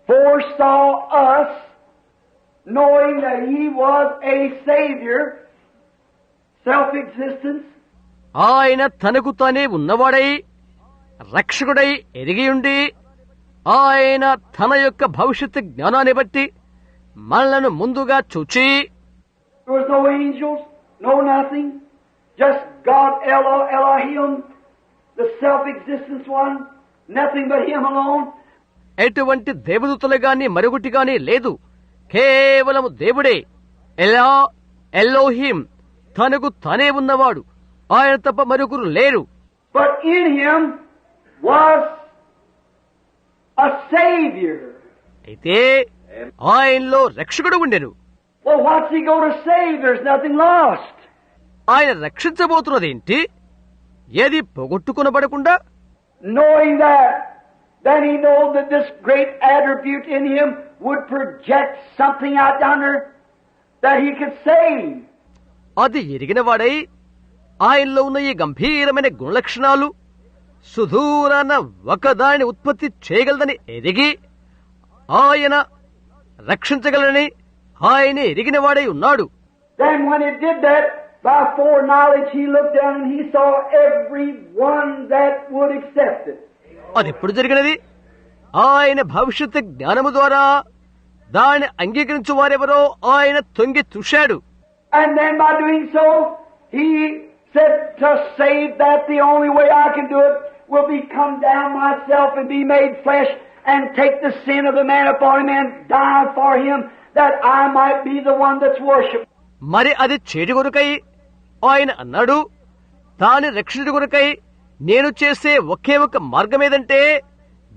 foresaw us, knowing that He was a Savior, self-existence. ఆయన తనకు తానే ఉన్నవాడై రక్షకుడై ఎరిగియుండి ఆయన తన యొక్క భవిష్యత్తు జ్ఞానాన్ని బట్టి మనలను ముందుగా చూచి, There was no angels, no nothing, just God Elohim, the self-existence one, nothing but Him alone. ఎటువంటి దేవదూతలు గాని మరొకటి గాని లేదు, కేవలము దేవుడే. ఎలోహిం, తనకు తానే ఉన్నవాడు, ఆయన తప్ప మరొకరు లేరు. But in Him was a Savior. అయితే ఆయనలో రక్షకుడు ఉండెను. Well, what's He going to save? There's nothing lost. ఆయన రక్షించబోతున్నదేంటి? ఏది పోగొట్టుకునబడకుండా. Knowing that, then He knows that this great attribute in Him would project something out yonder that He could save. అది ఎరిగినవాడై ఆయనలో ఉన్న ఈ గంభీరమైన గుణలక్షణాలు సుదూరాన ఒకదానిని ఉత్పత్తి చేయగలదని ఎరిగి ఆయన రక్షించగలనని ఆయన ఎరిగినవాడై ఉన్నాడు. Then when He did that, by foreknowledge He looked down and He saw every one that would accept it. అది ఎప్పుడు జరిగినది? ఆయన భవిష్యత్తు జ్ఞానము ద్వారా దాన్ని అంగీకరించు వారెవరో ఆయన తొంగి చూశాడు. And then by doing so, He said, to save that, the only way I can do it will be come down myself and be made flesh and take the sin of the man upon Him and die for him, that I might be the one that's worshipped. మరి అది చేటి కొరకై ఆయన అన్నాడు, దాని రక్షణ కొరకై నేను చేసే ఒకే ఒక మార్గం ఏదంటే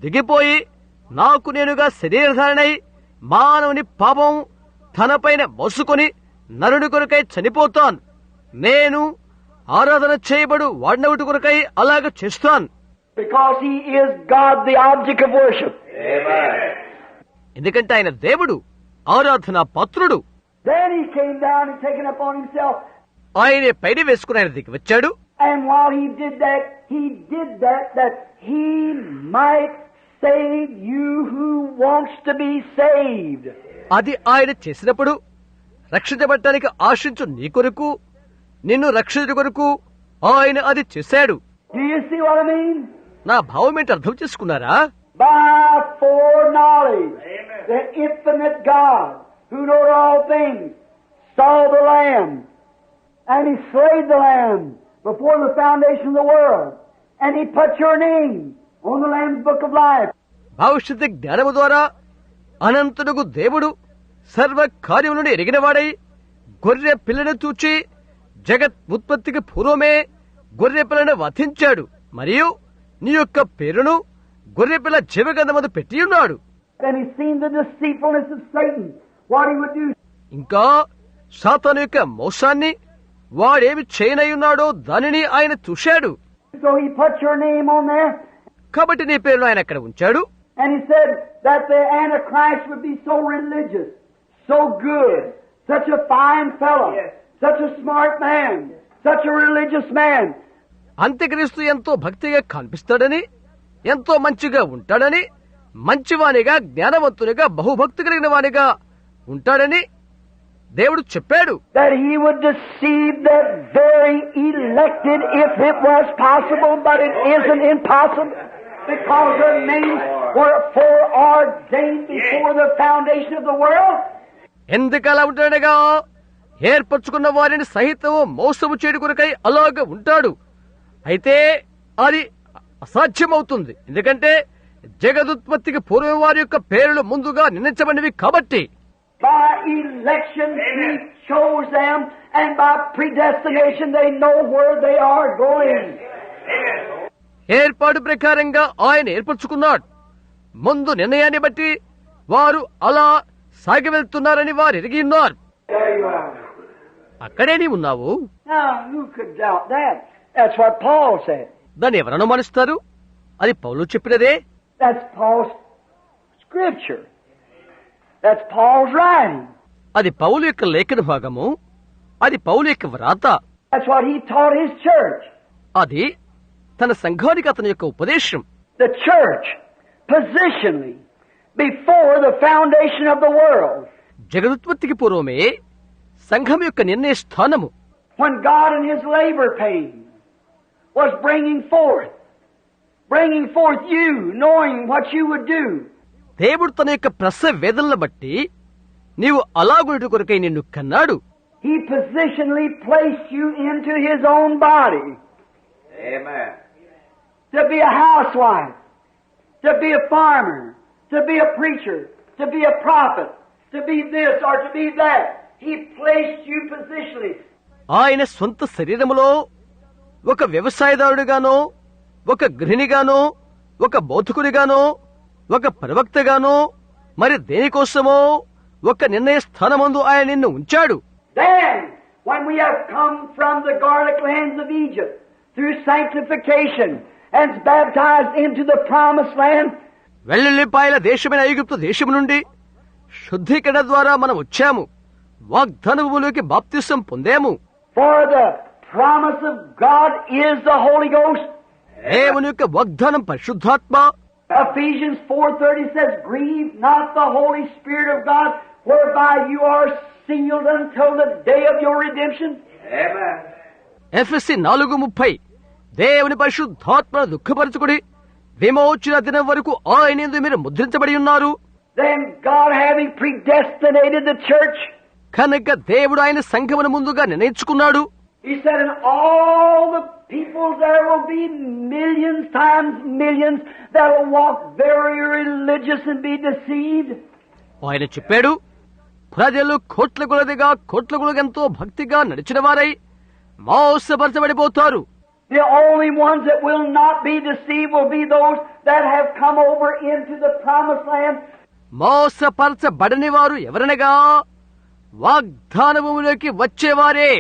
దిగిపోయి నాకు నేనుగా శరీరధారణై మానవుని పాపం తనపైన మోసుకొని నరుని కొరకై చనిపోతాను. నేను ఆరాధన చేయబడు వాడినవుటి కొరకై అలాగ చేస్తాను. Because He is God, the object of worship. ఎందుకంటే ఆయన దేవుడు, ఆరాధన పాత్రుడు. Then He came down and taken upon Himself. ఆయనే పైన వేసుకుని ఆయన దిగి వచ్చాడు. And while He did that He might save you who wants to be saved. అది ఆయన చేసినప్పుడు రక్షించబడటానికి ఆశించు నీ కొరకు, నిన్ను రక్షించు కొరకు ఆయన అది చేశాడు. Do you see what I mean? నా భావం ఏంటి అర్థం చేసుకున్నారా? By foreknowledge, the infinite God, who knoweth all things, saw the Lamb, and He slayed the Lamb before the foundation of the world, and He put your name on the Lamb's book of life. భవిష్యత్తు జ్ఞానము ద్వారా అనంతుడుగు దేవుడు సర్వ కార్యములను ఎరిగినవాడై గొర్రె పిల్లను చూచి జగత్ ఉత్పత్తికి పూర్వమే గొర్రె పిల్లను వధించాడు, మరియు నీ యొక్క పేరును గొర్రె పిల్ల జీవగంధమందు పెట్టి ఉన్నాడు. Then He seen the deceitfulness of Satan, what he would do. ఇంకా సాతాను యొక్క మోసాన్ని వాడేమి చేయనయ్యున్నాడో దానిని ఆయన చూశాడు. So he put your name on there, కాబట్టి నీ పేరును ఆయన అక్కడ ఉంచాడు. and he said that the Antichrist would be so religious, so good, such a fine fellow, Yes. such a smart man, such a religious man. అంత్యక్రీస్తు ఎంతో భక్తిగా కనిపిస్తాడని, ఎంతో మంచిగా ఉంటాడని, మంచివానిగా, జ్ఞానవంతునిగా, బహుభక్తి కలిగిన వానిగా ఉంటాడని దేవుడు చెప్పాడు. That he would deceive the very elected if it was possible, but it isn't impossible, because their names were foreordained before the foundation of the world. ఎందుకు అలా ఉంటాడగా? ఏర్పరచుకున్న వారిని సహితం మోసము చేయడు కొరకై అలాగ ఉంటాడు. అయితే అది అసాధ్యమవుతుంది, ఎందుకంటే జగదుత్పత్తికి పూర్వం వారి యొక్క పేర్లు ముందుగా నిర్ణయించబడినవి కాబట్టి. By election he chose them, and by predestination they know where they are going. ఏర్పాటు ప్రకారంగా ఆయన ఏర్పరచుకున్నాడు. ముందు నిర్ణయాన్ని బట్టి వారు అలా సాగి వెళ్తున్నారని వారు ఎరిగి ఉన్నారు. There you are. అక్కడే నీ ఉన్నావు. Now, who could doubt that? That's what Paul said. దాన్ని ఎవరు అనుమానిస్తారు? అది పౌలు చెప్పినదే. That's Paul's scripture. That's Paul's writing. అది పౌలు యొక్క లేఖన భాగము. అది పౌలు యొక్క వ్రాత. That's what he taught his church. అది తన సంఘానికి అతని యొక్క ఉపదేశం. The church, positionally, before the foundation of the world. జగదుత్పత్తికి పూర్వమే సంఘం యొక్క నిర్ణయ స్థానము. When God in his labor pain was bringing forth you, knowing what you would do. దేవుడు తన యొక్క ప్రసవ వేదనలను బట్టి నీవు అలాగుండు కొరకై నిన్ను కన్నాడు. He positionally placed you into his own body. Amen. To be a housewife, to be a farmer, to be a preacher, to be a prophet, to be this or to be that. He placed you positionally. ఆయన సొంత శరీరములో ఒక వ్యవసాయదారుడిగానో, ఒక గృహిణిగానో, ఒక బౌద్ధకుడిగానో, ఒక ప్రవక్తగానో, మరి దేనికోసమో ఒక నిర్ణయ స్థానమందు ఆయన నిన్ను ఉంచాడు. Then, when we have come from the garlic lands of Egypt through sanctification and baptized into the promised land, వెల్లుల్లిపాయల దేశమైన ఐగుప్తు దేశము నుండి శుద్ధీకరణ ద్వారా మనం వచ్చాము, వాగ్దాన భూమిలోకి బాప్తిసం పొందాము. for the promise of God is the Holy Ghost. దేవుని యొక్క వాగ్దానం పరిశుద్ధాత్మ. Ephesians 4:30 says, "Grieve not the Holy Spirit of God, whereby you are sealed until the day of your redemption." Amen. ఎఫెసీ 4:30 దేవుని పరిశుద్ధాత్మను దుఃఖపరచుకుడి, విమోచన దినం వరకు ఆయనందు మీరు ముద్రించబడి ఉన్నారు. Then God, having predestinated the church, కనుక దేవుడు ఆయన సంఘమును ముందుగా నిర్ణయించుకున్నాడు. He said, "In all the people there will be millions times millions that will walk very religious and be deceived." ఆయన చెప్పాడు, ప్రజలు కోట్ల కొలదిగా కోట్ల కొలది ఎంతో భక్తిగా నడిచిన వారై మోసపరచబడిపోతారు. The only ones that will not be deceived will be those that have come over into the promised land. మోసపరచబడని వారు ఎవరనగా వాగ్దాన భూమిలోకి వచ్చేవారే,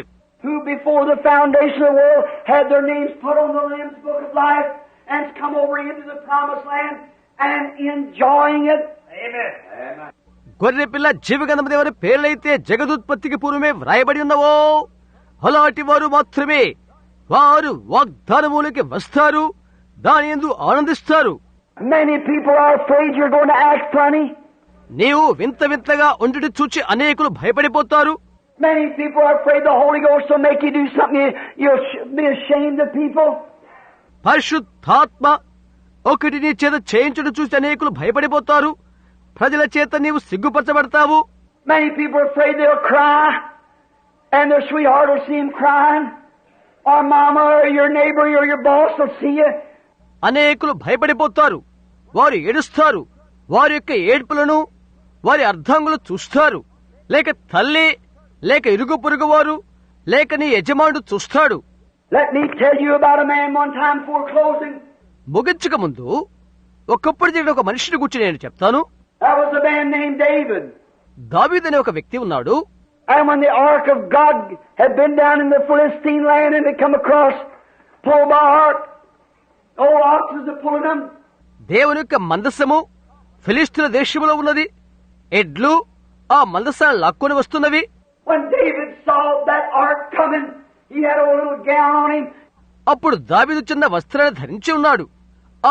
who before the foundation of the world had their names put on the Lamb's Book of Life and come over into the promised land and enjoying it. Amen. Amen. గొర్రె పిల్ల జీవగంధము దేవుని పేర్లైతే జగదుత్పత్తికి పూర్వమే వ్రాయబడి ఉన్నవో అలాంటి వారు మాత్రమే వారు వాగ్దానములోకి వస్తారు, దాని యందు ఆనందిస్తారు. Many people are afraid you're going to act funny. నీవు వింత వింతగా ఉండుట చూచి అనేకులు భయపడిపోతారు. Many people are afraid the Holy Ghost will make you do something you'll be ashamed of people. పరిశుద్ధాత్మ ఒకటి నీ చేత చేయించుడు చూసి అనేకులు భయపడిపోతారు, ప్రజల చేత నీవు సిగ్గుపరచబడతావు. Many people are afraid they'll cry and their sweetheart will see him crying, or mama or your neighbor or your boss will see you. అనేకులు భయపడిపోతారు, వారు ఏడుస్తారు, వారి యొక్క ఏడ్పులను వారి అర్ధాంగులు చూస్తారు, లేక తల్లి లేక ఇరుగు పొరుగు వారు లేక నీ యజమానుడు చూస్తాడు. Let me tell you about a man one time before closing. ముగించక ముందు ఒకప్పుడు జరిగిన ఒక మనిషిని గురించి నేను చెప్తాను. That was a man named David. దావీదు అనే ఒక వ్యక్తి ఉన్నాడు. And when the ark of God had been down in the Philistine land and had come across, pulled by ark, Old oxes are pulling them. దేవుని యొక్క మందసము ఫిలిష్తీయుల దేశంలో ఉన్నది. ఎడ్లు ఆ మందసాన్ని లాక్కొని వస్తున్నవి. When David saw that ark coming, he had a little gown on him. అప్పుడు దావీదు చిన్న వస్త్రాన్ని ధరించి ఉన్నాడు.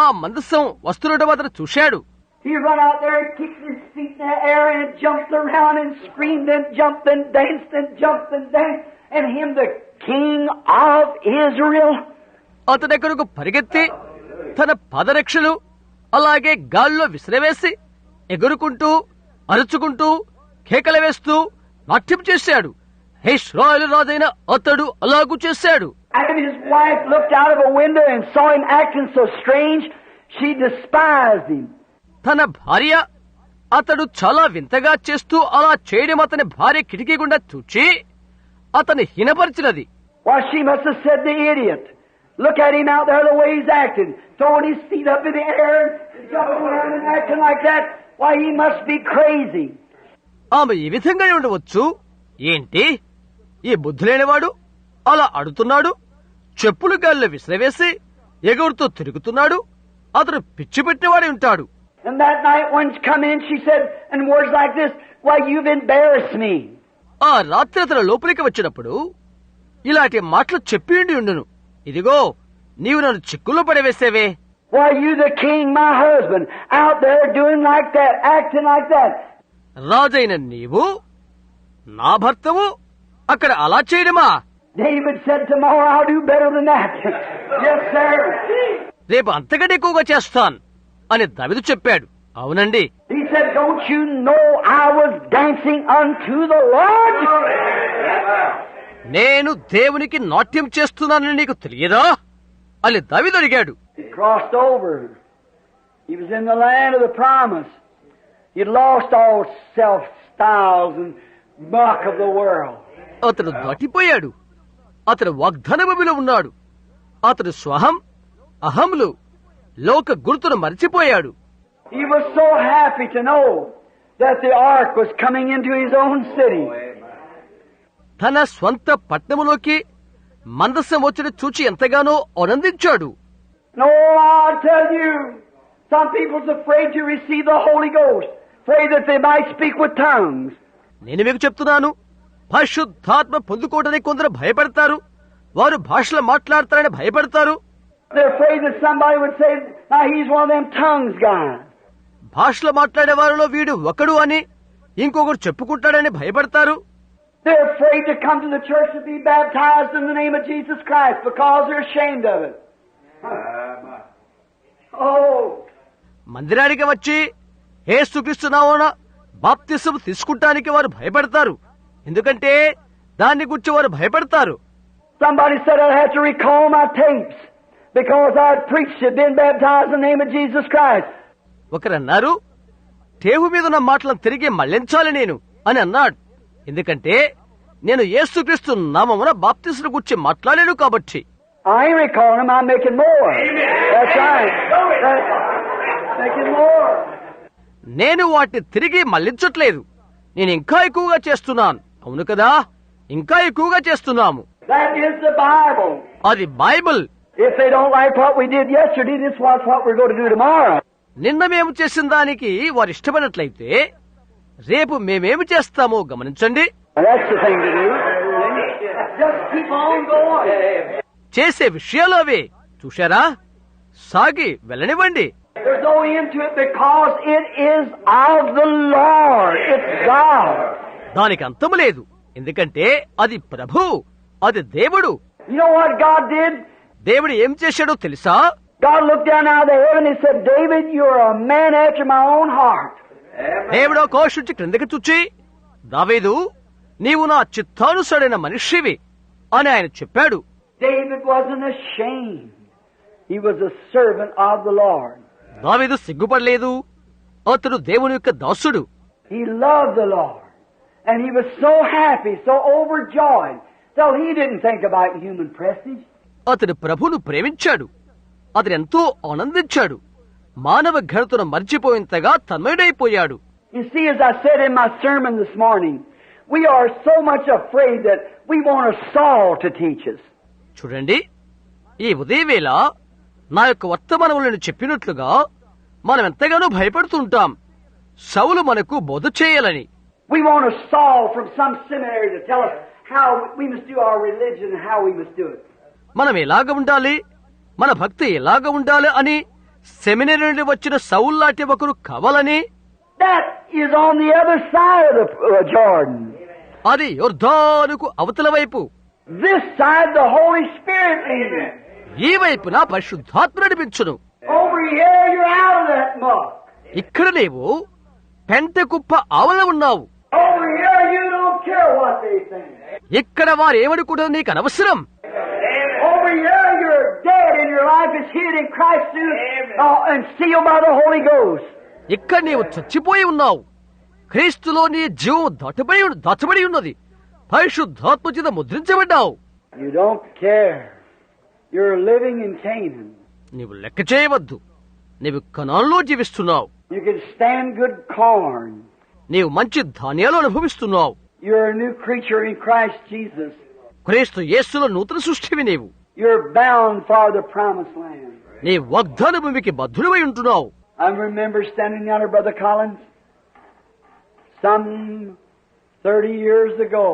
ఆ మందసం వస్తుండటం అతను చూశాడు. He run out there and kicked his feet in the air and jumped around and screamed and jumped and danced and jumped and danced, and him the king of Israel. అతడెక్కడకు పరిగెత్తి తన పాదరక్షలు అలాగే గాల్లో విసిరవేసి ఎగురుకుంటూ అరుచుకుంటూ కేకలు వేస్తూ నాట్యం చేశాడు. ఇశ్రాయేలు రాజైన అతడు అలాగూ చేశాడు. And his wife looked out of a window and saw him acting so strange, she despised him. తన భార్య అతడు చాలా వింతగా చేస్తూ అలా చేయడం అతని భార్య కిటికీ గుండా చూచి అతని హీనపరిచినది. Why, she must have said, the idiot. Look at him out there, the way he's acting, throwing his feet up in the air and jumping around and acting like that. Why, he must be crazy. ఆమె ఈ విధంగా ఉండవచ్చు. ఏంటి ఈ బుద్ధి లేనివాడు అలా అడుగుతున్నాడు, చెప్పులు గాల్లో విసిరవేసి ఎగురుతూ తిరుగుతున్నాడు, అతడు పిచ్చి పెట్టినవాడే ఉంటాడు. And that night when she come in, she said, in words like this, why, you've embarrassed me. ఆ రాత్రి అతను లోపలికి వచ్చినప్పుడు ఇలాంటి మాటలు చెప్పి ఉండును. ఇదిగో నీవు నన్ను చిక్కుల్లో పడవేసేవే. Why, you the king, my husband, out there doing like that, acting like that. రాజైన నీవు నా భర్తవు అక్కడ అలా చేయడమా? David said, tomorrow I'll do better than that. Yes, sir. రేపు అంతకంటే ఎక్కువగా చేస్తాను అని దావీదు చెప్పాడు. అవునండి. He said, don't you know I was dancing unto the Lord? నేను దేవునికి నాట్యం చేస్తున్నానని నీకు తెలియదా అని దావీదు అడిగాడు. He crossed over. He was in the land of the promise. He'd lost all self-styles and muck of the world. అతడు దాటిపోయాడు. అతడు వాగ్దాన భూమిలో ఉన్నాడు. అతడు స్వహం అహములు లోక గుర్తును మర్చిపోయాడు. He was so happy to know that the ark was coming into his own city. తన స్వంత పట్టణములోకి మందసం వచ్చిన చూచి ఎంతగానో ఆనందించాడు. No, I tell you, some people's afraid to receive the Holy Ghost, afraid that they might speak with tongues. నేను మీకు చెప్తున్నాను, పరిశుద్ధాత్మ పొందుకోవడానికి కొందరు భయపడతారు. వారు భాషలు మాట్లాడతారని భయపడతారు. They're afraid that somebody would say, now he's one of them tongues guys. భాషలు మాట్లాడే వారిలో వీడు ఒకడు అని ఇంకొకరు చెప్పుకుంటాడని భయపడతారు. They're afraid to come to the church to be baptized in the name of Jesus Christ because they're ashamed of it. Oh, మందిరానికి వచ్చి యేసుక్రీస్తు నామమున బాప్తిసం తీసుకుంటానికి వారు భయపడతారు. ఎందుకంటే దాన్ని గురించి వారు భయపడతారు. somebody said I'd have to recall my tapes because I'd preached and been baptized in the name of Jesus Christ. ఒకరన్నారు, టేవు మీద ఉన్న మాటలను తిరిగి మళ్లించాలి నేను అని అన్నాడు. ఎందుకంటే నేను యేసుక్రీస్తు నామమున బాప్తిసం గురించి మాట్లాడాను కాబట్టి. I ain't recalling them, I'm making more. That's right. That's making more. నేను వాటిని తిరిగి మళ్లించట్లేదు, నేను ఇంకా ఎక్కువగా చేస్తున్నాను. అవును కదా, ఇంకా ఎక్కువగా చేస్తున్నాము. That is the Bible. అది Bible. If they don't like what we did yesterday, this is what we're going to do tomorrow. నిన్న మేము చేసిన దానికి వారు ఇష్టపడినట్లయితే రేపు మేమేమి చేస్తామో గమనించండి. That's the thing to do. Just keep on going. చేసే విషయాలు అవే. చూశారా, సాగి వెళ్ళనివ్వండి. There's no end to it because it is of the Lord. It's God. దానికి అంతము లేదు, ఎందుకంటే అది ప్రభు, అది దేవుడు. You know what God did? దేవుడు ఏం చేశాడో తెలుసా? God looked down out of the heaven and said, David, you're a man after my own heart. దేవుడు ఆకాశం క్రిందకి చూచి, దావీదు నీవు నా చిత్తానుసరైన మనిషివి అని ఆయన చెప్పాడు. David wasn't ashamed. He was a servant of the Lord. దావీదు సిగ్గుపడలేదు, అతడు దేవుని యొక్క దాసుడు. He loved the Lord. And he was so happy, so overjoyed, till he didn't think about human prestige. అతడు ప్రభును ప్రేమించాడు, అతడు ఎంతో ఆనందించాడు, మానవ ఘనతను మర్చిపోయేంతగా తన్మయుడైపోయాడు. You see, as I said in my sermon this morning, we are so much afraid that we want a Saul to teach us. చూడండి, ఈ ఉదయవేళ నా యొక్క వర్తమానంలో నేను చెప్పినట్లుగా మనం ఎంతగానో భయపడుతుంటాం సౌలు మనకు బోధ చేయాలని. We want a Saul from some seminary to tell us how we must do our religion and how we must do it. మనం ఎలాగ ఉండాలి, మన భక్తి ఎలాగ ఉండాలి అని సెమినరీ నుండి వచ్చిన సౌలు లాంటి ఒకరు కావాలని. That is on the other side of the Jordan. అది యొర్దానుకు అవతల వైపు. This side the Holy Spirit leads. ఈ వైపున పరిశుద్ధాత్మ నడిపించును. Over here you're out of that muck. ఇక్కడ నీవు పెంట కుప్ప ఆవల ఉన్నావు. Over here you don't care what they think. ఇక్కడ వారు ఏమనుకుంటారు నీకు అనవసరం. Over here you're dead and your life is hid in Christ and sealed by the Holy Ghost. ఇక్కడ నీవు చచ్చిపోయి ఉన్నావు, క్రీస్తులో నీ జీవం దాచబడి ఉన్నది, పరిశుద్ధాత్మ చేత ముద్రించబడ్డావు. You don't care. You're living in Canaan. నీవు లెక్క చేయవద్దు, నీవు కనాన్లో జీవిస్తున్నావు. You can stand good corn. నీవు మంచి ధాన్యాలు అనుభవిస్తున్నావు. You're a new creature in Christ Jesus. క్రీస్తు యేసులో నూతన సృష్టివి నీవు. You're bound for the promised land. నీ వాగ్దాన భూమికి బద్ధుడివై ఉంటున్నావు. I remember standing yonder, Brother Collins, some 30 years ago,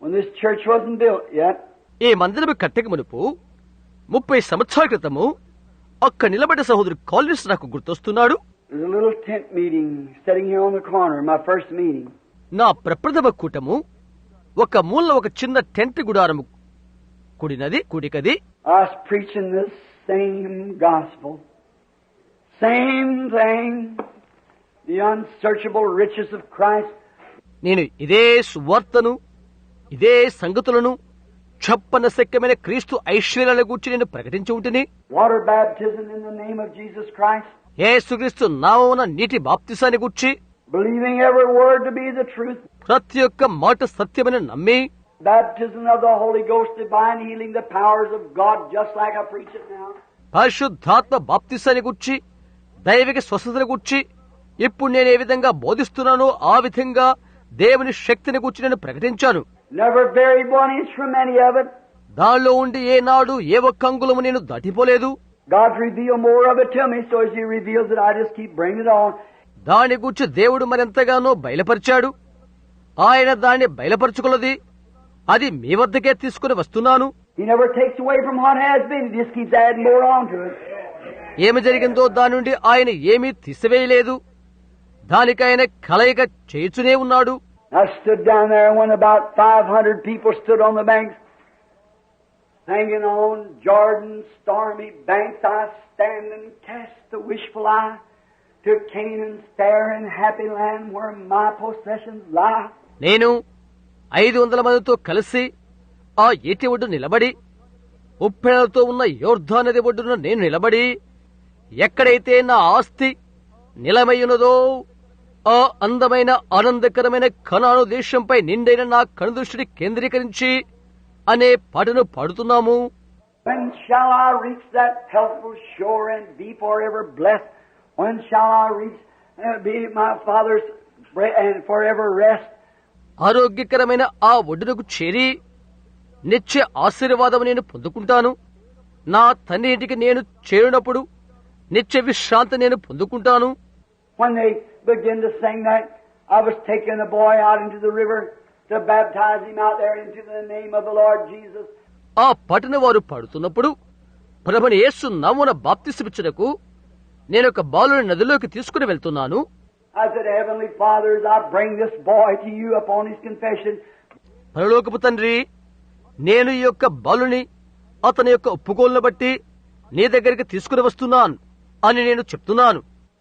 when this church wasn't built yet. ఈ మందిరము కట్టక మునుపు 30 సంవత్సరాల క్రితము అక్క నిలబడ్డ సహోదరు కాలిన్స్ నాకు గుర్తొస్తున్నాడు. There's a little tent meeting sitting here on the corner, my first meeting. నా ప్రప్రథమ కూటము ఒక మూల ఒక చిన్న టెంట్ గుడారము కూడికది. I was preaching this same gospel, same thing, the unsearchable riches of Christ. నేను ఇదే సువార్తను, ఇదే సంగతులను, చెప్పనశక్యమైన క్రీస్తు ఐశ్వర్యాల గురించి నేను ప్రకటించి ఉంటిని. Water baptism in the name of Jesus Christ. యేసుక్రీస్తు నామమున నీటి బాప్తిసాన్ని గురించి, Believing every word to be the truth. ప్రతి ఒక్క మాట సత్యమని నమ్మి, Baptism of the Holy Ghost, divine healing, the powers of God, just like I preach it now. పరిశుద్ధాత్మ బాప్తిసాన్ని గురించి, దైవిక స్వస్థతను గురించి ఇప్పుడు నేను ఏ విధంగా బోధిస్తున్నానో ఆ విధంగా దేవుని శక్తిని గురించి నేను ప్రకటించాను. Never varied 1 inch from any of it. దానిలో ఉండి ఏనాడు ఏ ఒక్క అంగుళము నేను దాటిపోలేదు. God's revealed more of it to me, so as He reveals it, I just keep bringing it on. దాని గురించి దేవుడు మరెంతగానో బయలుపరిచాడు. ఆయన దాన్ని బయలుపరచుకున్నది అది మీ వద్దకే తీసుకుని వస్తున్నాను. He never takes away from what has been. He just keeps adding more on to it. ఏమి జరిగిందో దాని నుండి ఆయన ఏమీ తీసివేయలేదు. దానికి ఆయన కలయిక చేయుచునే ఉన్నాడు. I stood down there when about 500 people stood on the banks, hanging on Jordan's stormy banks. I stand and cast the wishful eye to Canaan's fair and happy land where my possessions lie. నేను 500 మందితో కలిసి ఆ ఏటి ఒడ్డు నిలబడి, ఉప్పెనలతో ఉన్న యోర్దాను నది ఒడ్డున నేను నిలబడి, ఎక్కడైతే నా ఆస్తి నిలమయ్యున్నదో ఆ అందమైన ఆనందకరమైన కనాను దేశంపై నిండైన నా కనుదృష్టిని కేంద్రీకరించి అనే పాటను పాడుతున్నాము. When shall I reach that healthful shore and be forever blessed? When shall I reach be my Father's and forever rest? ఆరోగ్యకరమైన ఆ ఒడ్డునకు చేరి నిత్య ఆశీర్వాదం నేను పొందుకుంటాను. నా తండ్రి ఇంటికి నేను చేరినప్పుడు నిత్య విశ్రాంతి నేను పొందుకుంటాను. When they began to sing that, I was taking the boy out into the river to baptize him out there into the name of the Lord Jesus. ఆ పాటను వారు పాడుతున్నప్పుడు ప్రభుని యేసు నామమున బాప్తిసమిచ్చుటకు నేను ఒక బాలుని నదిలోకి తీసుకుని వెళ్తున్నాను. I said, Heavenly Father, as I bring this boy to you upon his confession. పరలోకపు తండ్రి, నేను ఈ యొక్క బాలుని అతని యొక్క ఒప్పుకోలును బట్టి నీ దగ్గరికి తీసుకుని వస్తున్నాను అని నేను చెప్తున్నాను.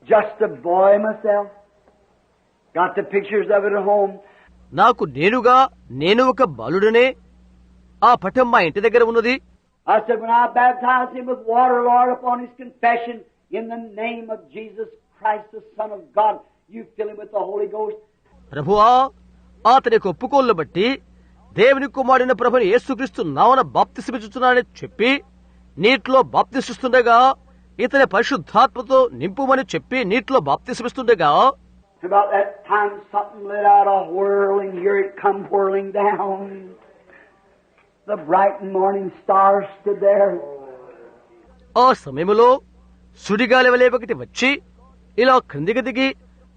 Just a boy myself. Got the pictures of it at home. నాకు నేను ఒక బాలుడనే. ఆ పటం మా ఇంటి దగ్గర ఉన్నది. I said, when I baptize him with water, Lord, upon his confession, in the name of Jesus Christ, the Son of God, you fill him with the Holy Ghost. ప్రభువా, అతని యొక్క ఒప్పుకోలును బట్టి దేవుని కుమారుడైన ప్రభుని యేసుక్రీస్తు నామమున బాప్తిసమిచ్చుచున్నానని చెప్పి నీటిలో బాప్తిస్తుండగా ఇతని పరిశుద్ధాత్మతో నింపుమని చెప్పి నీటిలో బాప్తిసమిస్తుండగా About that time, something let out a whirl, and here it come whirling down. The bright morning stars stood there. ఆ సమయములో సుడిగాలి వలె ఒకటి వచ్చి ఇలా క్రిందికి దిగి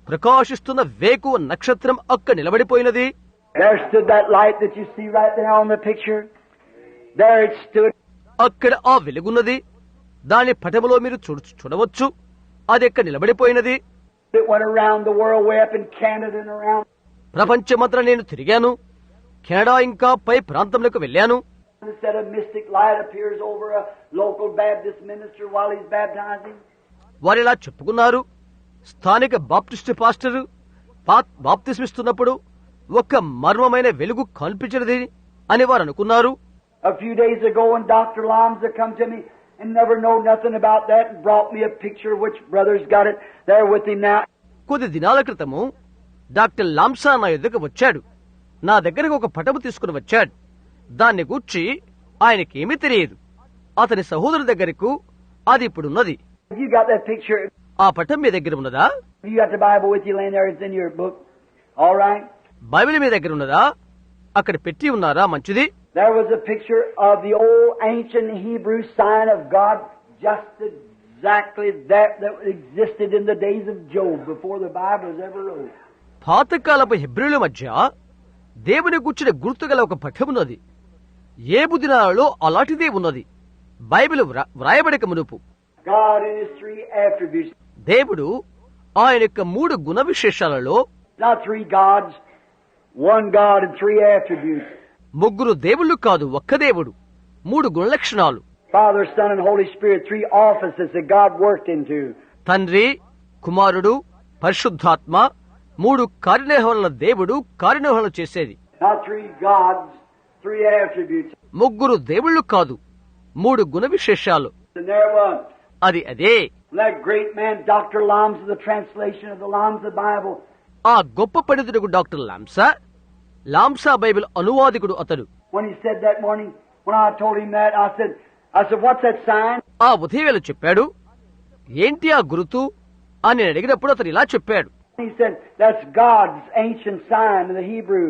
ప్రకాశిస్తున్న వేకువ నక్షత్రం అక్కడ నిలబడిపోయినది. There stood that light that you see right there on the picture. There it stood. అక్కడ ఆ వెలుగున్నది. దాని పటములో మీరు చూడవచ్చు. అది ఎక్కడ నిలబడిపోయినది. It went around the world, way up in Canada and around. ప్రపంచమంతా నేను తిరిగాను. కెనడా ఇంకా పై ప్రాంతంలోకి వెళ్ళాను. Instead of mystic light appears over a local Baptist minister while he's baptizing. వారిలా చెప్పుకున్నారు. స్థానిక బాప్టిస్టు పాస్టరు బాప్తిస్మిస్తున్నప్పుడు ఒక మర్మమైన వెలుగు కనిపించినది అని వారు అనుకున్నారు. A few days ago when Dr. Lamsa come to me and never know nothing about that and brought me a picture which brother's got it there with him now. కొద్ది దినాల క్రితము డాక్టర్ లాంసా నా ఎదురుకు వచ్చాడు. నా దగ్గరకు ఒక పటము తీసుకుని వచ్చాడు. దాన్ని గూర్చి ఆయనకేమీ తెలియదు. అతని సహోదరు దగ్గరకు అది ఇప్పుడున్నది. You got that picture? ఆ పటం మీ దగ్గర ఉన్నదా? You got the Bible with you laying there? It's in your book. All right. Bible మీ దగ్గర ఉన్నదా? అక్కడ పెట్టి ఉన్నారా? మంచిది. There was a picture of the old ancient Hebrew sign of God, just exactly that existed in the days of Job before the Bible was ever wrote. పాతకాలపు హెబ్రీల మధ్య దేవుని గుర్చిన గుర్తుగల ఒక పఠమున్నది. ఏబు దినాలలో అలాంటిదే ఉన్నది. బైబిల్ వ్రాయబడక మునుపు God in His three attributes. దేవుడు ఆయన యొక్క 3 గుణ విశేషాలలో, Not three gods, one God and three attributes. 3 దేవుళ్ళు కాదు, ఒక్క దేవుడు, 3 గుణలక్షణాలు. Father, Son, and Holy Spirit, three offices that God worked into. తండ్రి, కుమారుడు, పరిశుద్ధాత్మ, 3 కార్యనిర్వహణల దేవుడు కార్యనిర్వహణ చేసేది. Not three gods, three attributes. 3 దేవుళ్ళు కాదు, 3 గుణ విశేషాలు. And there it was. అదే That great man, Dr. Lamsa, the translation of the Lamsa Bible. ఆ గొప్ప పండితుడు డాక్టర్ లాంసా బైబిల్ అనువాదికుడు అతడు. When he said that morning, when I told him that, I said, what's that sign? ఆ ఉదయవేళ చెప్పాడు, ఏంటి ఆ గురుతు అని నేను అడిగినప్పుడు అతను ఇలా చెప్పాడు. He said, that's God's ancient sign in the Hebrew.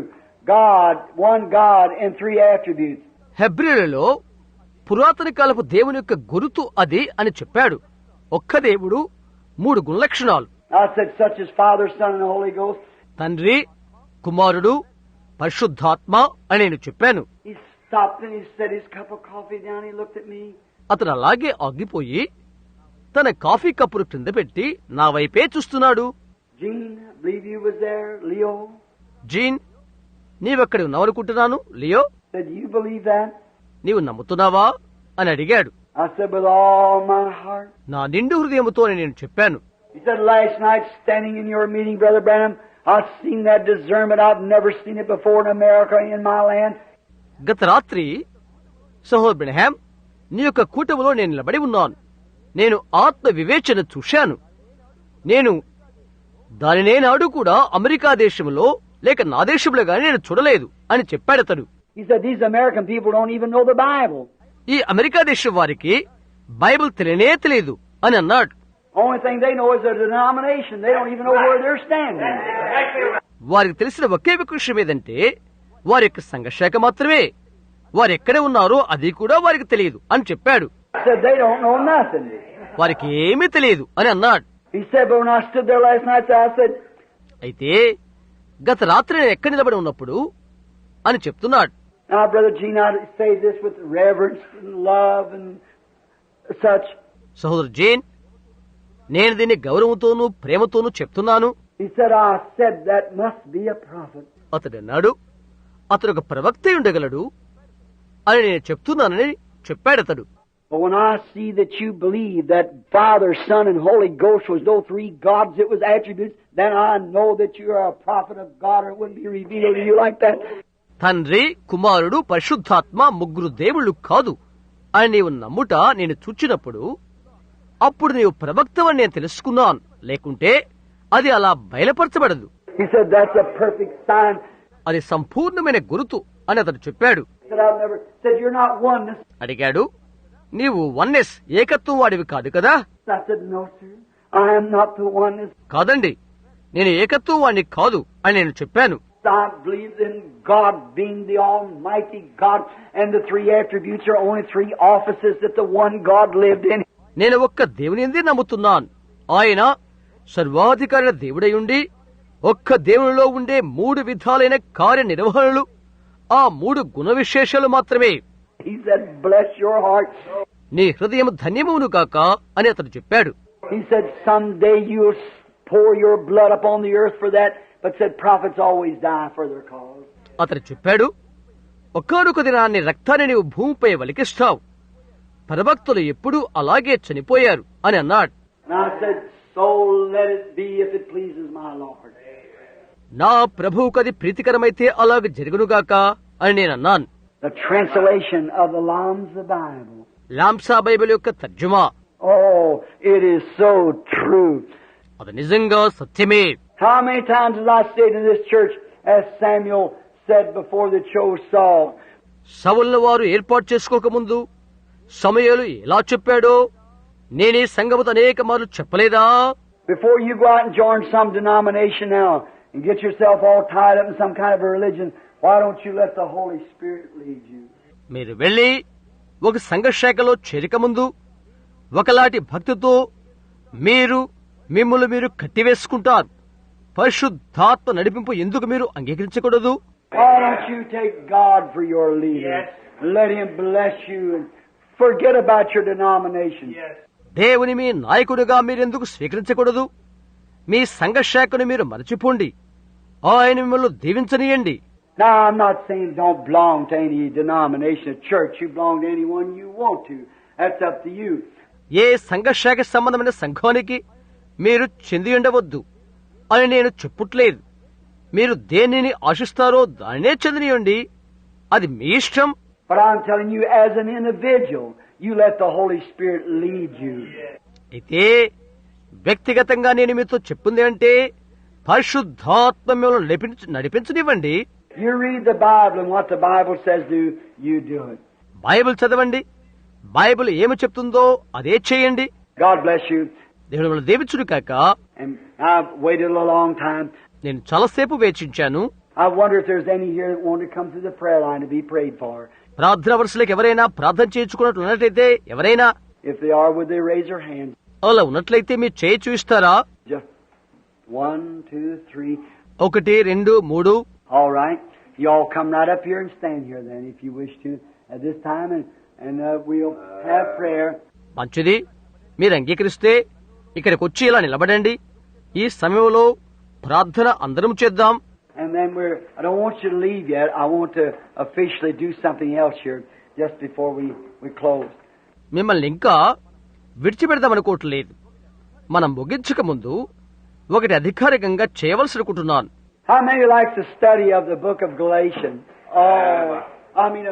God, one God, and three attributes. హెబ్రీలలో పురాతన కాలపు దేవుని యొక్క గురుతు అది అని చెప్పాడు. ఒక్క దేవుడు, 3 గుణలక్షణాలు. I said, such as Father, Son, and the Holy Ghost. తండ్రి, కుమారుడు, పరిశుద్ధాత్మ అని నేను చెప్పాను. He stopped and he set his cup of coffee down. He looked at me. అతను అలాగే ఆగిపోయి తన కాఫీ కప్పును క్రింద పెట్టి నా వైపే చూస్తున్నాడు. Jean, I believe you was there. Leo Jean, నీవెక్కడ ఉన్నావనుకుంటున్నాను. Leo, said, you believe that? నీవు నమ్ముతున్నావా అని అడిగాడు. I said, with all my heart. నా నిండు హృదయముతో నేను చెప్పాను. He said, last night, standing in your meeting, Brother Branham, I've seen that discernment. I've never seen it before in America, in my land. గత రాత్రి సహోదరు బ్రహ్మాం, నీ యొక్క కూటములో నేను నిలబడి ఉన్నాను. నేను ఆత్మ వివేచన చూశాను. నేను దానినే నాడు కూడా అమెరికా దేశంలో లేక నా దేశంలో గాని నేను చూడలేదు అని చెప్పాడతడు. He said, these American people don't even know the Bible. ఈ అమెరికా దేశం వారికి బైబిల్ తెలియదు అని అన్నాడు. Only thing they know is a denomination. They don't even know where they're standing. వారికి తెలిసిన ఒకే విషయం ఏదంటే వారి యొక్క సంఘశాఖ మాత్రమే. వారు ఎక్కడ ఉన్నారో అది కూడా వారికి తెలియదు అని చెప్పాడు. He said, they don't know nothing. వారికి ఏమీ తెలియదు అని అన్నాడు. He said, but when I stood there last night, I said, అయితే గత రాత్రి నేను ఎక్కడ నిలబడి ఉన్నప్పుడు అని చెప్తున్నాడు. now, Brother Gene, I say this with reverence and love and such. సహోదరు జేన్, నేను దీన్ని గౌరవంతోనూ ప్రేమతోనూ చెప్తున్నాను. He said, I said that must be a prophet. అతడు అన్నాడు, అతడు ఒక ప్రవక్తే ఉండగలడు అని నేను చెప్తున్నానని చెప్పాడతడు. But when I see that you believe that Father, Son, and Holy Ghost was no three gods, it was attributes, then I know that you are a prophet of God, or it wouldn't be revealed to you like that. తండ్రి, కుమారుడు, పరిశుద్ధాత్మ 3 దేవుళ్ళు కాదు అని నీవు నమ్ముట నేను చూచినప్పుడు అప్పుడు నీవు ప్రవక్తవని నేను తెలుసుకున్నాను. లేకుంటే అది అలా బయలుపరచబడదు. He said, that's a perfect sign. అది సంపూర్ణమైన గురుతు అని అతడు చెప్పాడు. Said, you're not oneness. అడిగాడు, నీవు వన్నెస్ ఏకత్వం వాడివి కాదు కదా? I said, no, sir. I am not the oneness. కాదండి, నేను ఏకత్వం వాడిని కాదు అని నేను చెప్పాను. I believe in God being the Almighty God, and the three attributes are only three offices that the one God lived in. నేను ఒక్క దేవుని యందే నమ్ముతున్నాను. ఆయన సర్వాధికారి దేవుడై ఉండి ఒక్క దేవునిలో ఉండే 3 విధాలైన కార్యనిర్వహణలు, ఆ 3 గుణ విశేషాలు మాత్రమే. He said, bless your heart. నీ హృదయం ధన్యమును కాక అని అతడు చెప్పాడు. He said, someday you'll pour your blood upon the earth for that, but said prophets always die for their cause. అతడు చెప్పాడు, ఒక్కనొక దినాన్ని రక్తాన్ని నీవు భూమిపై వలికిస్తావు, పరభక్తులు ఎప్పుడూ అలాగే చనిపోయారు అని అన్నాడు. And I said, so let it be if it pleases my Lord. నా ప్రభువుకు అది ప్రీతికరమైతే అలాగ జరుగునుగాక అని నేను అన్నాను. The translation of the Lamb's Bible. Lamsa Bible యొక్క తర్జుమా. Oh, it is so true. అది నిజంగా సత్యమే. How many times have I stayed in this church as Samuel said before they chose Saul? సౌలును వారు ఏర్పాటు చేసుకోకముందు సమూయేలు ఎలా చెప్పాడో నేనే సంఘముతో అనేక మార్లు చెప్పలేదా? Before you go out and join some denomination now and get yourself all tied up in some kind of a religion, why don't you let the Holy Spirit lead you? మీరు వెళ్లి ఒక సంఘ శాఖలో చేరికముందు ఒకలాంటి భక్తితో మిమ్మల్ని కట్టివేసుకుంటారు. పరిశుద్ధాత్మ నడిపింపు ఎందుకు మీరు అంగీకరించకూడదు? Why don't you take God for your leader? Let Him bless you and forget about your denomination. దేవుని మీ నాయకుడిగా మీరెందుకు స్వీకరించకూడదు? మీ సంఘ శాఖను మీరు మరచిపోండి, ఆయన మిమ్మల్ని దీవించనీయండి. Now, I'm not saying don't belong to any denomination or church. You belong to anyone you want to. That's up to you. ఏ సంఘ శాఖ సంబంధమైన సంఘానికి మీరు చెంది ఉండవద్దు అని నేను చెప్పుట్లేదు. మీరు దేనిని ఆశిస్తారో దానినే చెందినియండి, అది మీ ఇష్టం. But I'm telling you, as an individual, you let the Holy Spirit lead you. అయితే వ్యక్తిగతంగా నేను మీతో చెప్పింది అంటే పరిశుద్ధాత్మ మిమ్మల్ని నడిపించనివ్వండి. You read the Bible and what the Bible says do, you do it. Bible చదవండి, బైబిల్ ఏమి చెప్తుందో అదే చేయండి. God bless you. దేవుడు మిమ్మల్ని దీవించును కాక. And I've waited a long time. నేను చాలాసేపు వేచించాను. I wonder if there's any here that want to come to the prayer line to be prayed for. ప్రార్థన వరుసలోకి ఎవరైనా ప్రార్థన చేయించుకున్నట్లు ఉన్నట్లయితే ఎవరైనా, If they are, would they raise their hands? అలా ఉన్నట్లయితే మీ చేయి చూయిస్తారా? Just 1, 2, 3. 1, 2, 3. All right. You all come right up here and stand here then, if you wish to, at this time, and we'll have prayer. మంచిది. మీరు అంగీకరిస్తే ఇక్కడికి వచ్చి ఇలా నిలబడండి. ఈ సమయంలో ప్రార్థన అందరం చేద్దాం. And then I don't want you to leave yet. I want to officially do something else here just before we close. మిమ్మల్ని ఇంకా విడిచిపెడదామనుకోవట్లేదు. మనం ముగించక ముందు ఒకటి అధికారికంగా చేయవలసినుకుంటున్నాను. How many likes the study of the book of Galatians?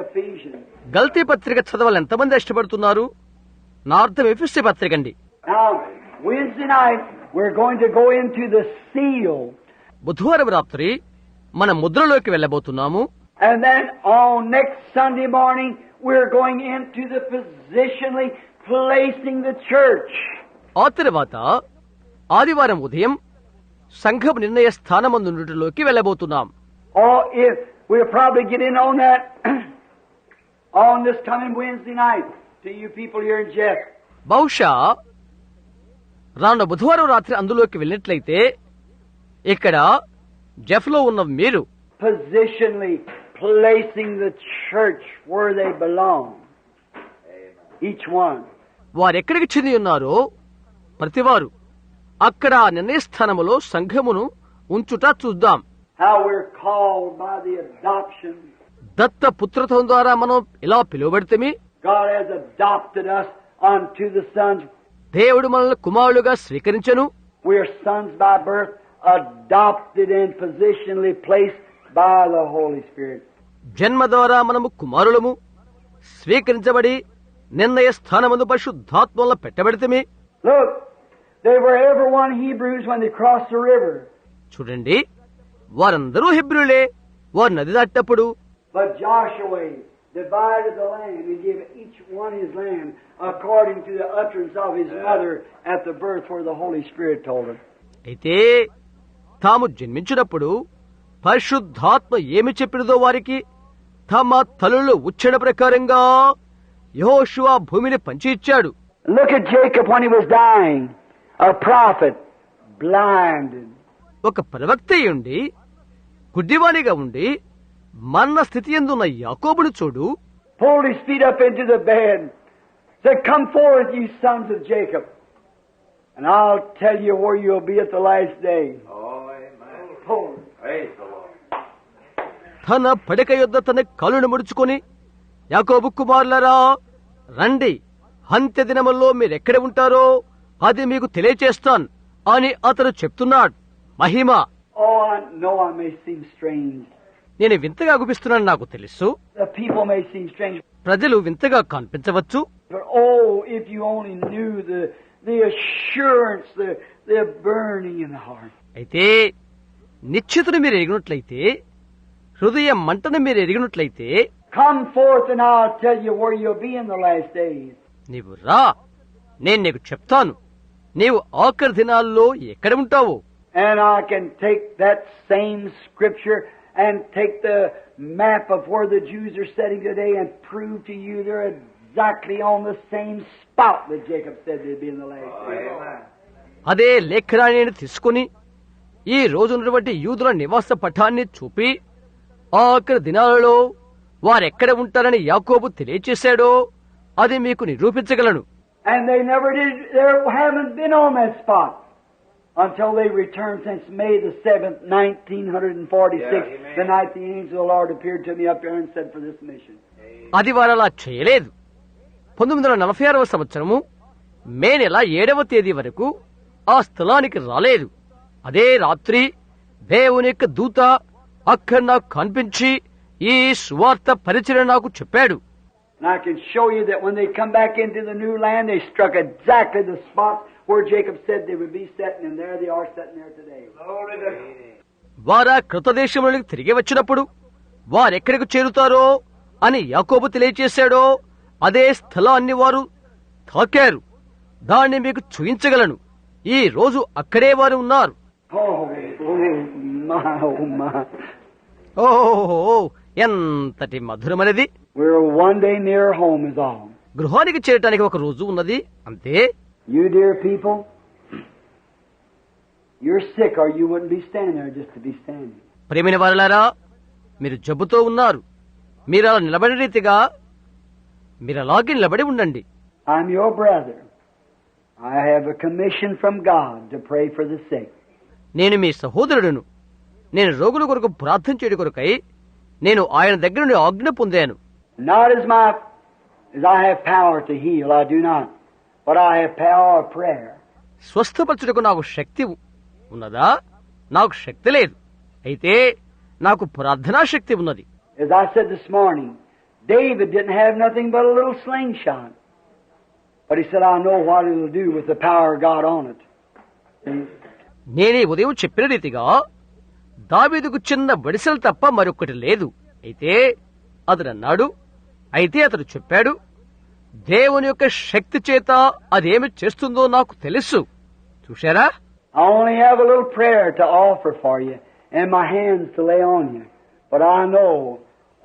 Ephesians. గల్తీ పత్రిక చదవాలని ఎంతమంది ఇష్టపడుతున్నారు? నా అర్థం ఎఫెసీ పత్రిక అండి. Now, Wednesday night, we're going to go into the seal. బుధవారం రాత్రి మన ముద్రలోకి వెళ్ళబోతున్నాము. And then on next Sunday morning, we're going into the positionally placing the church. ఆ తర్వాత ఆదివారం ఉదయం సంఘం నిర్ణయ స్థానమందులోకి వెళ్ళబోతున్నాం. Or if we'll probably get in on that on this coming Wednesday night to you people here in Jeff. బహుశా రానున్న బుధవారం రాత్రి అందులోకి వెళ్ళినట్లయితే ఇక్కడ జెఫ్లో ఉన్న మీరు Positionally placing the church where they belong. Each one. వారెక్కడికి చెంది ఉన్నారో ప్రతివారు అక్కడ నిర్ణయ స్థానములో సంఘమును ఉంచుట చూద్దాం. How we're called by the adoption. దత్త పుత్రత్వం ద్వారా మనం ఇలా పిలువబడితేమి, God has adopted us unto the sons. దేవుడు మనల్ని కుమారులుగా స్వీకరించెను. We are sons by birth, adopted and positionally placed by the Holy Spirit. జన్మ ద్వారా మనము కుమారులము, స్వీకరించబడి నిర్ణయ స్థానమందు పరిశుద్ధాత్మలో పెట్టబడితేమి. Look, they were every one Hebrews when they crossed the river. చూడండి, వారందరూ హెబ్రీయులే వారు నది దాటినప్పుడు. But Joshua divided the land and gave each one his land according to the utterance of his mother at the birth where the Holy Spirit told him. అయితే తాము జన్మించినప్పుడు పరిశుద్ధాత్మ ఏమి చెప్పినదో వారికి తమ తల్లుల ఉచ్చరణ ప్రకారంగా యెహోషువ భూమిని పంచి ఇచ్చాడు. Look at Jacob when he was dying, a prophet, blinded. ఒక ప్రవక్తయుండి గుడ్డివానిగా ఉండి మరణ స్థితి యందున్న యాకోబును చూడు. Pulled his feet up into the bed, said, "Come forth, ye sons of Jacob, and I'll tell you where you'll be at the last day." Oh, amen. Forward. Praise the Lord. తన పడక యొద్ద తన కాలును ముడుచుకొని, యాకోబు కుమారులారా రండి, అంత్య దినముల్లో మీరెక్కడ ఉంటారో అది మీకు తెలియచేస్తాను అని అతడు చెప్తున్నాడు. మహిమ. Oh, I know I may seem strange. నేను వింతగా అగుపిస్తున్నాను, నాకు తెలుసు. The people may seem strange. ప్రజలు వింతగా కనిపించవచ్చు. But oh, if you only knew the assurance, the burning in the heart. అయితే నిశ్చితుని మీరు ఎరిగినట్లయితే, హృదయ మంటను మీరు ఎరిగినట్లయితే, Come forth and I'll tell you where you'll be in the last days. నీవు రా, నేను నీకు చెప్తాను నీవు ఆఖరి దినాల్లో ఎక్కడ ఉంటావో. And I can take that same scripture and take the map of where the Jews are sitting today and prove to you they're exactly on the same spot that Jacob said they'd be in the last days. Amen. అదే లేఖనాన్ని తీసుకుని ఈ రోజున్నటువంటి యూదుల నివాస పటాన్ని చూపి ఆఖరి దినాలలో వారెక్కడ ఉంటారని యాకోబు తెలియచేశాడో అది మీకు నిరూపించగలను. And they never did, they haven't been on that spot until they returned since May the 7th, 1946, Yeah, the night the angel of the Lord appeared to me up there and said for this mission. అది వారలా చేయలేదు. 1946వ సంవత్సరము మే నెల 7వ తేదీ వరకు ఆ స్థలానికి రాలేదు. అదే రాత్రి దేవుని యొక్క దూత అక్కడ నాకు కనిపించి ఈ సువార్త పరిచయం నాకు చెప్పాడు. And I can show you that when they come back into the new land, they struck exactly the spot where Jacob said they would be sitting, and there they are sitting there today. Glory to వారా కృతదేశంలోనికి తిరిగి వచ్చినప్పుడు వారెక్కడికి చేరుతారో అని యాకోబు తెలియచేశాడో అదే స్థలాన్ని వారు తాకారు. దాన్ని మీకు చూయించగలను. ఈ రోజు అక్కడే వారు ఉన్నారు. Oh my. ఓహో, ఎంతటి మధురమనేది. We're one day near home is all. గృహానికి చేరటానికి ఒక రోజు ఉన్నది, అంతే. You dear people, you're sick or you wouldn't be standing there just to be standing. ప్రేమైన వారలారా, మీరు జబ్బుతో ఉన్నారు. మీరు అలా నిలబడే రీతిగా మీరు అలాగే నిలబడి ఉండండి. I'm your brother. I have a commission from God to pray for the sick. నేను మీ సహోదరుడును. నేను రోగుల కొరకు ప్రార్థన చేయడం కొరకై నేను ఆయన దగ్గర నుండి ఆజ్ఞ పొందాను. Not as I have power to heal, I do not. But I have power of prayer. స్వస్థపరచుటకు నాకు శక్తి ఉన్నదా? నాకు శక్తి లేదు. అయితే నాకు ప్రార్థనా శక్తి ఉన్నది. As I said this morning, David didn't have nothing but a little slingshot. But he said, I know what it'll do with the power of God on it. నేనే ఉదయం చెప్పిన రీతిగా దావీదుకు చిన్న బడిసెలు తప్ప మరొకటి లేదు. అయితే అతడు చెప్పాడు, దేవుని యొక్క శక్తి చేత అదేమి చేస్తుందో నాకు తెలుసు. చూశారా? I only have a little prayer to offer for you and my hands to lay on you. But I know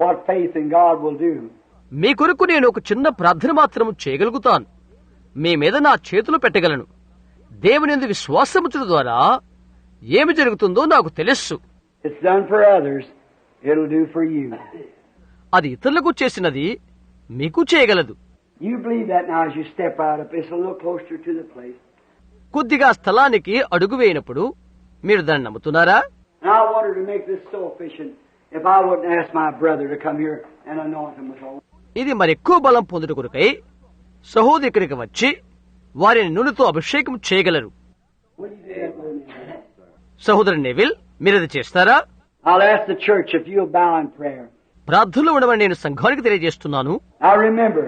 what faith in God will do. మీ కొరకు నేను ఒక చిన్న ప్రార్థన మాత్రం చేయగలుగుతాను. మీ మీద నా చేతులు పెట్టగలను. దేవుని యందు విశ్వాసముంచడం ద్వారా ఏమి జరుగుతుందో నాకు తెలుసు. It's done for others, it'll do for you. అది ఇతరులకు చేసినది మీకు చేయగలదు. You believe that now as you step right up. It's a little closer to the place. కొద్దిగా స్థలానికి అడుగు వేయినప్పుడు మీరు దాన్ని నమ్ముతున్నారా? And I wanted to make this so efficient if I wouldn't ask my brother to come here and anoint him with oil. ఇది మరెక్కువ బలం పొందుట కొరకై సహోదరు ఇక్కడికి వచ్చి వారిని నూనెతో అభిషేకం చేయగలరు. Will you do that with me? సహోదరు నెవిల్, మీరది చేస్తారా? I'll ask the church if you'll bow in prayer. ప్రార్థనలో ఉండమని నేను సంఘానికి తెలియజేస్తున్నాను. I remember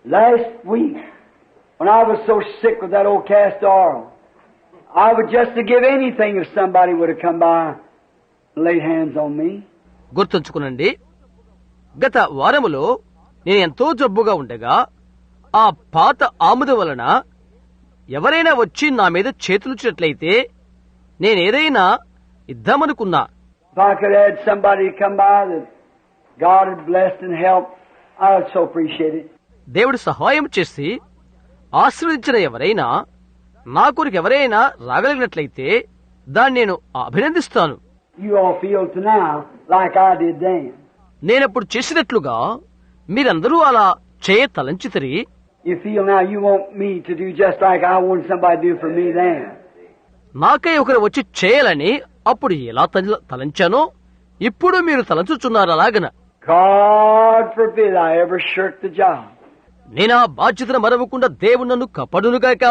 last week when I was so sick with that old cast oil, I would just to give anything if somebody would have come by and laid hands on me. గుర్తుంచుకునండి, గత వారములో నేను ఎంతో జబ్బుగా ఉండగా ఆ పాత ఆముదం వలన ఎవరైనా వచ్చి నా మీద చేతులుచినట్లయితే నేనేదైనా ఇద్దామనుకున్నా. If I could have had somebody to come by that God had blessed and helped, I would so appreciate it. దేవుడు సహాయం చేసి ఆశీర్వదించిన ఎవరైనా నా కొరకు ఎవరైనా రాగలిగినట్లయితే దాన్ని నేను అభినందిస్తాను. You all feel to now like I did then. నేనప్పుడు చేసినట్లుగా మీరందరూ అలా చేయ తలంచితిరి. You feel now you want me to do just like I wanted somebody to do for me then. నాకై ఒకరు వచ్చి చేయాలని అప్పుడు ఎలా తలంచానో ఇప్పుడు మీరు తలంచుచున్నారు అలాగన. God forbid I ever shirk the job. నేనా బాధ్యతను మరవకుండా దేవుడు నన్ను కాపాడునుగాక.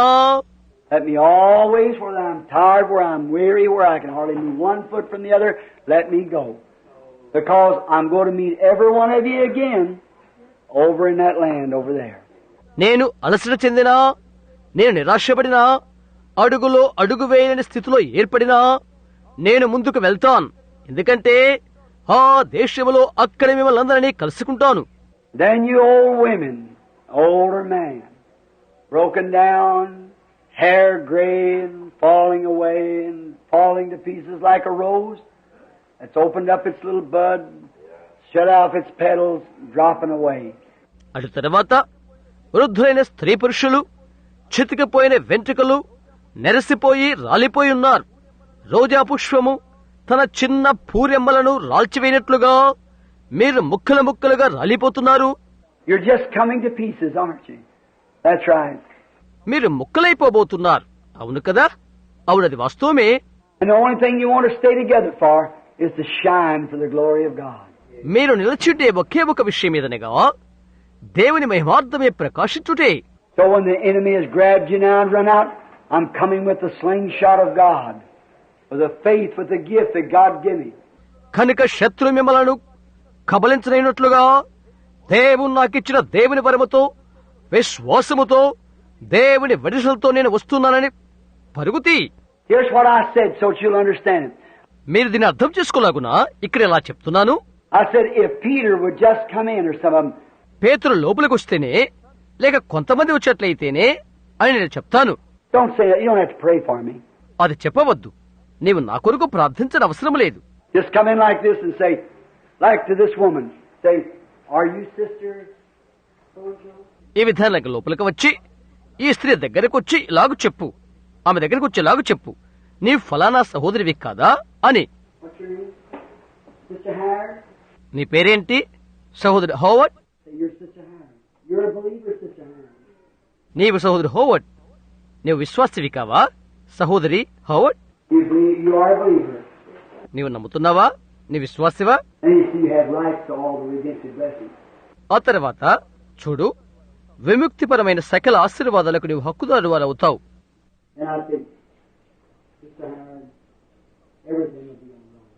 Let me always, where I'm tired, where I'm weary, where I can hardly move one foot from the other, let me go. Because I'm going to meet every one of you again over in that land over there. నేను అలసట చెందినా, నేను నిరాశపడినా, అడుగులో అడుగు వేయలేని స్థితిలో ఏర్పడినా నేను ముందుకు వెళ్తాను. ఎందుకంటే ఆ దేశంలో అక్కడ మిమ్మల్ని అందరినీ కలుసుకుంటాను. Then you old women, older man, broken down, hair gray and falling away and falling to pieces like a rose that's opened up its little bud, shut off its petals, dropping away. అటు తర్వాత వృద్ధులైన స్త్రీ పురుషులు, చితికిపోయిన వెంట్రుకలు నెరసిపోయి రాలిపోయి ఉన్నారు. రోజా పుష్పము తన చిన్న పూరెమ్మలను రాల్చివేయనట్లుగా మీరు ముక్కలు ముక్కలుగా రాలిపోతున్నారు. You're just coming to pieces, aren't you? That's right. మీరు ముక్కలైపోబోతున్నారు. అవును కదా? అవునది వాస్తవమే. And the only thing you want to stay together for is to shine for the glory of God. మీరు నిలచుంటే ఒకే ఒక విషయం మీదనగా దేవుని మహిమార్థమే ప్రకాశించుటే. So when the enemy has grabbed you now and run out, I'm coming with the slingshot of God, with the faith, with the gift that God gave me. కనుక శత్రు మిమ్మలను కబలించనైనట్లుగా దేవుడు నాకిచ్చిన దేవుని వరముతో, విశ్వాసముతో, దేవుని వడిసలతో నేను వస్తున్నానని పరుగుతి. Here's what I said so that you'll understand it. మీరు దీన్ని అర్థం చేసుకోలాగునా ఇక్కడ ఇలా చెప్తున్నాను. I said if Peter would just come in or some of them, పేతురు లోపలికి వస్తేనే లేక కొంతమంది వచ్చేట్లయితేనే అని నేను చెప్తాను. don't say that. You don't have to pray for me. అది చెప్పవద్దు. నీవు నా కొరకు ప్రార్థించని అవసరం లేదు. Just come in like this and say, like to this woman, say, are you sister so-and-so? ఈ విధానంగా లోపలికి వచ్చి ఈ స్త్రీ దగ్గరకు వచ్చి ఇలాగు చెప్పు, ఆమె దగ్గరకు వచ్చి ఇలాగు చెప్పు, నీ ఫలానా సహోదరివి కాదా అని. What's your name? Sister Howard? నీ పేరేంటి? సహోదరి Howard. Say, you're Sister Howard. You're a believer, Sister Howard. నీవు సహోదరి హోవర్డ్. నీవు విశ్వాసివి కావా సహోదరి Howard? You are a believer. నీవు నమ్ముతున్నావా? నీ విశ్వాసివా? And you see you have rights to all the redemptive blessings. ఆ తర్వాత చూడు, విముక్తిపరమైన సకల ఆశీర్వాదాలకు నీవు హక్కుదారు వారు అవుతావు. And I said, Sister Howard, everything will be all right.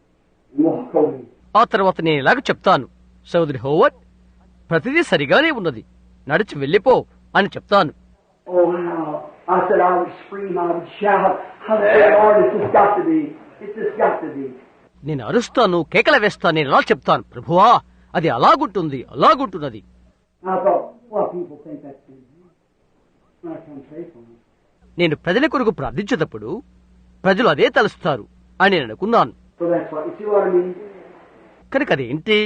You walk away. ఆ తర్వాత నేను ఇలాగ చెప్తాను, సహోదరి హోవర్డ్, ప్రతిదీ సరిగానే ఉన్నది, నడిచి వెళ్ళిపో అని చెప్తాను. Oh, wow. I said I would scream, I would shout. I would say, Lord, it's just got to be. It's just got to be. నేను అరుస్తాను, కేకలు వేస్తాను, నేను ఇలా చెప్తాను, ప్రభువా అది అలాగుంటుంది, అలాగుంటున్నది. I thought, well, people think that's good. When I come pray for them. నేను ప్రజల కొరకు ప్రార్థించేటప్పుడు ప్రజలు అదే తలుస్తారు అని నేను అనుకున్నాను. So that's what, you see what I mean? కనుక అదేంటి,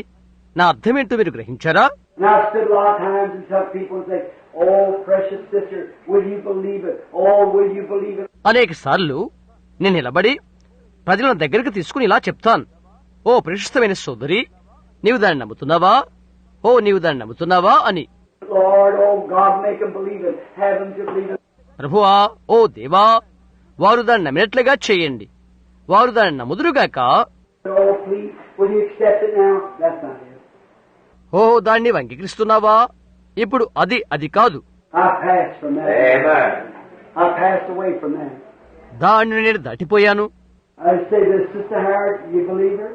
నా అర్థమేంటో మీరు గ్రహించారా? And I've stood a lot of times and tell people and say, oh, precious sister, will you believe it? Oh, will you believe it? అనేక సార్లు నేను నిలబడి ప్రజలను దగ్గరికి తీసుకుని ఇలా చెప్తాను, ఓ ప్రశస్తమైన సోదరి, నీవు దాన్ని నమ్ముతున్నావా? ఓ నీవు దాన్ని నమ్ముతున్నావా అని. Lord, oh God, make them believe it. Have them to believe it. ప్రభువా, ఓ దేవా, వారు దాన్ని నమ్మినట్లుగా చేయండి, వారు దాన్ని నమ్ముదురుగాక. Oh, please, will you accept it now? That's not it. ఓ దాన్ని అంగీకరిస్తున్నావా? ఇప్పుడు అది కాదు. I passed from that. Amen. I passed away from that. దాన్ని నేను దాటిపోయాను. I say this, Sister Howard, you believe her?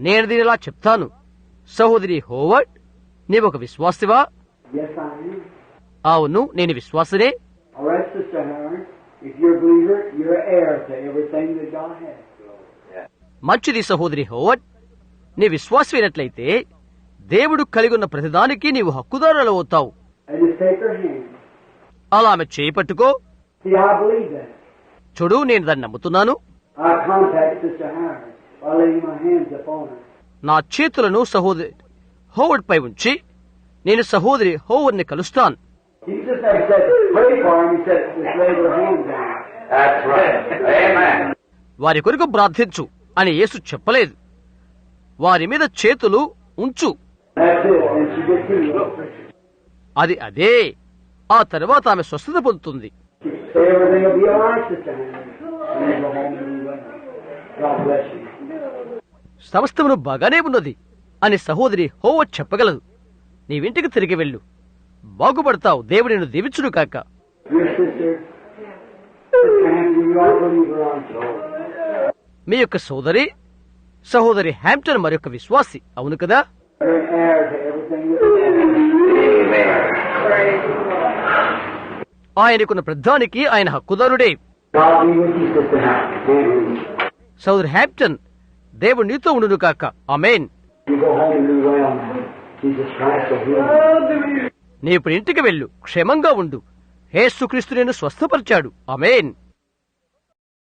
నేను దీని ఇలా చెప్తాను, సహోదరి హోవర్డ్, నీవొక విశ్వాసివా? Yes, I am. అవును, నేను విశ్వాసనే. All right, Sister Howard, if you're a believer, you're heir to everything that God has. మంచిది సహోదరి హోవర్డ్, నీ విశ్వాసమైనట్లయితే దేవుడు కలిగి ఉన్న ప్రతిదానికి నీవు హక్కుదారులు అవుతావు. And just take her hand. అలా ఆమె చేయి పట్టుకో. See, I believe that. చూడు, నేను దాన్ని నమ్ముతున్నాను. I contact Sister Howard by laying my hands upon her. నా చేతులను సహోదరి హోవర్డ్ పై ఉంచి నేను సహోదరి హోవర్డ్ ని కలుస్తాను. Jesus said, pray for him. He said, just lay your hands on him. That's right. Amen. వారి కొరకు ప్రార్థించు అని యేసు చెప్పలేదు. వారి మీద చేతులు ఉంచు. That's it. And she gets healed. అది అదే. ఆ తర్వాత ఆమె స్వస్థత పొందుతుంది. Say everything will be all right this time. And then go home and be well. God bless you. సమస్తమును బాగానే ఉన్నది అని సహోదరి హోవర్డ్ చెప్పగలదు. నీవింటికి తిరిగి వెళ్ళు, బాగుపడతావు. దేవుడు నిన్ను దీవించును కాక. Your sister, you are a believer on soul. మీ యొక్క సహోదరి హ్యాంప్టన్ మరొక విశ్వాసి, అవును కదా? You're an heir to everything that ఆయనకున్న ప్రధానికి ఆయన హక్కుదారుడే. God be with you, Sister Hampton. సహోదరి హ్యాంప్టన్, దేవుడు నీతో ఉండును కాక. ఆమేన్. You go home and be well now. Jesus Christ will heal you. నీ ఇప్పుడు ఇంటికి వెళ్ళు, క్షేమంగా ఉండు. యేసుక్రీస్తు నిన్ను స్వస్థపరిచాడు. ఆమేన్.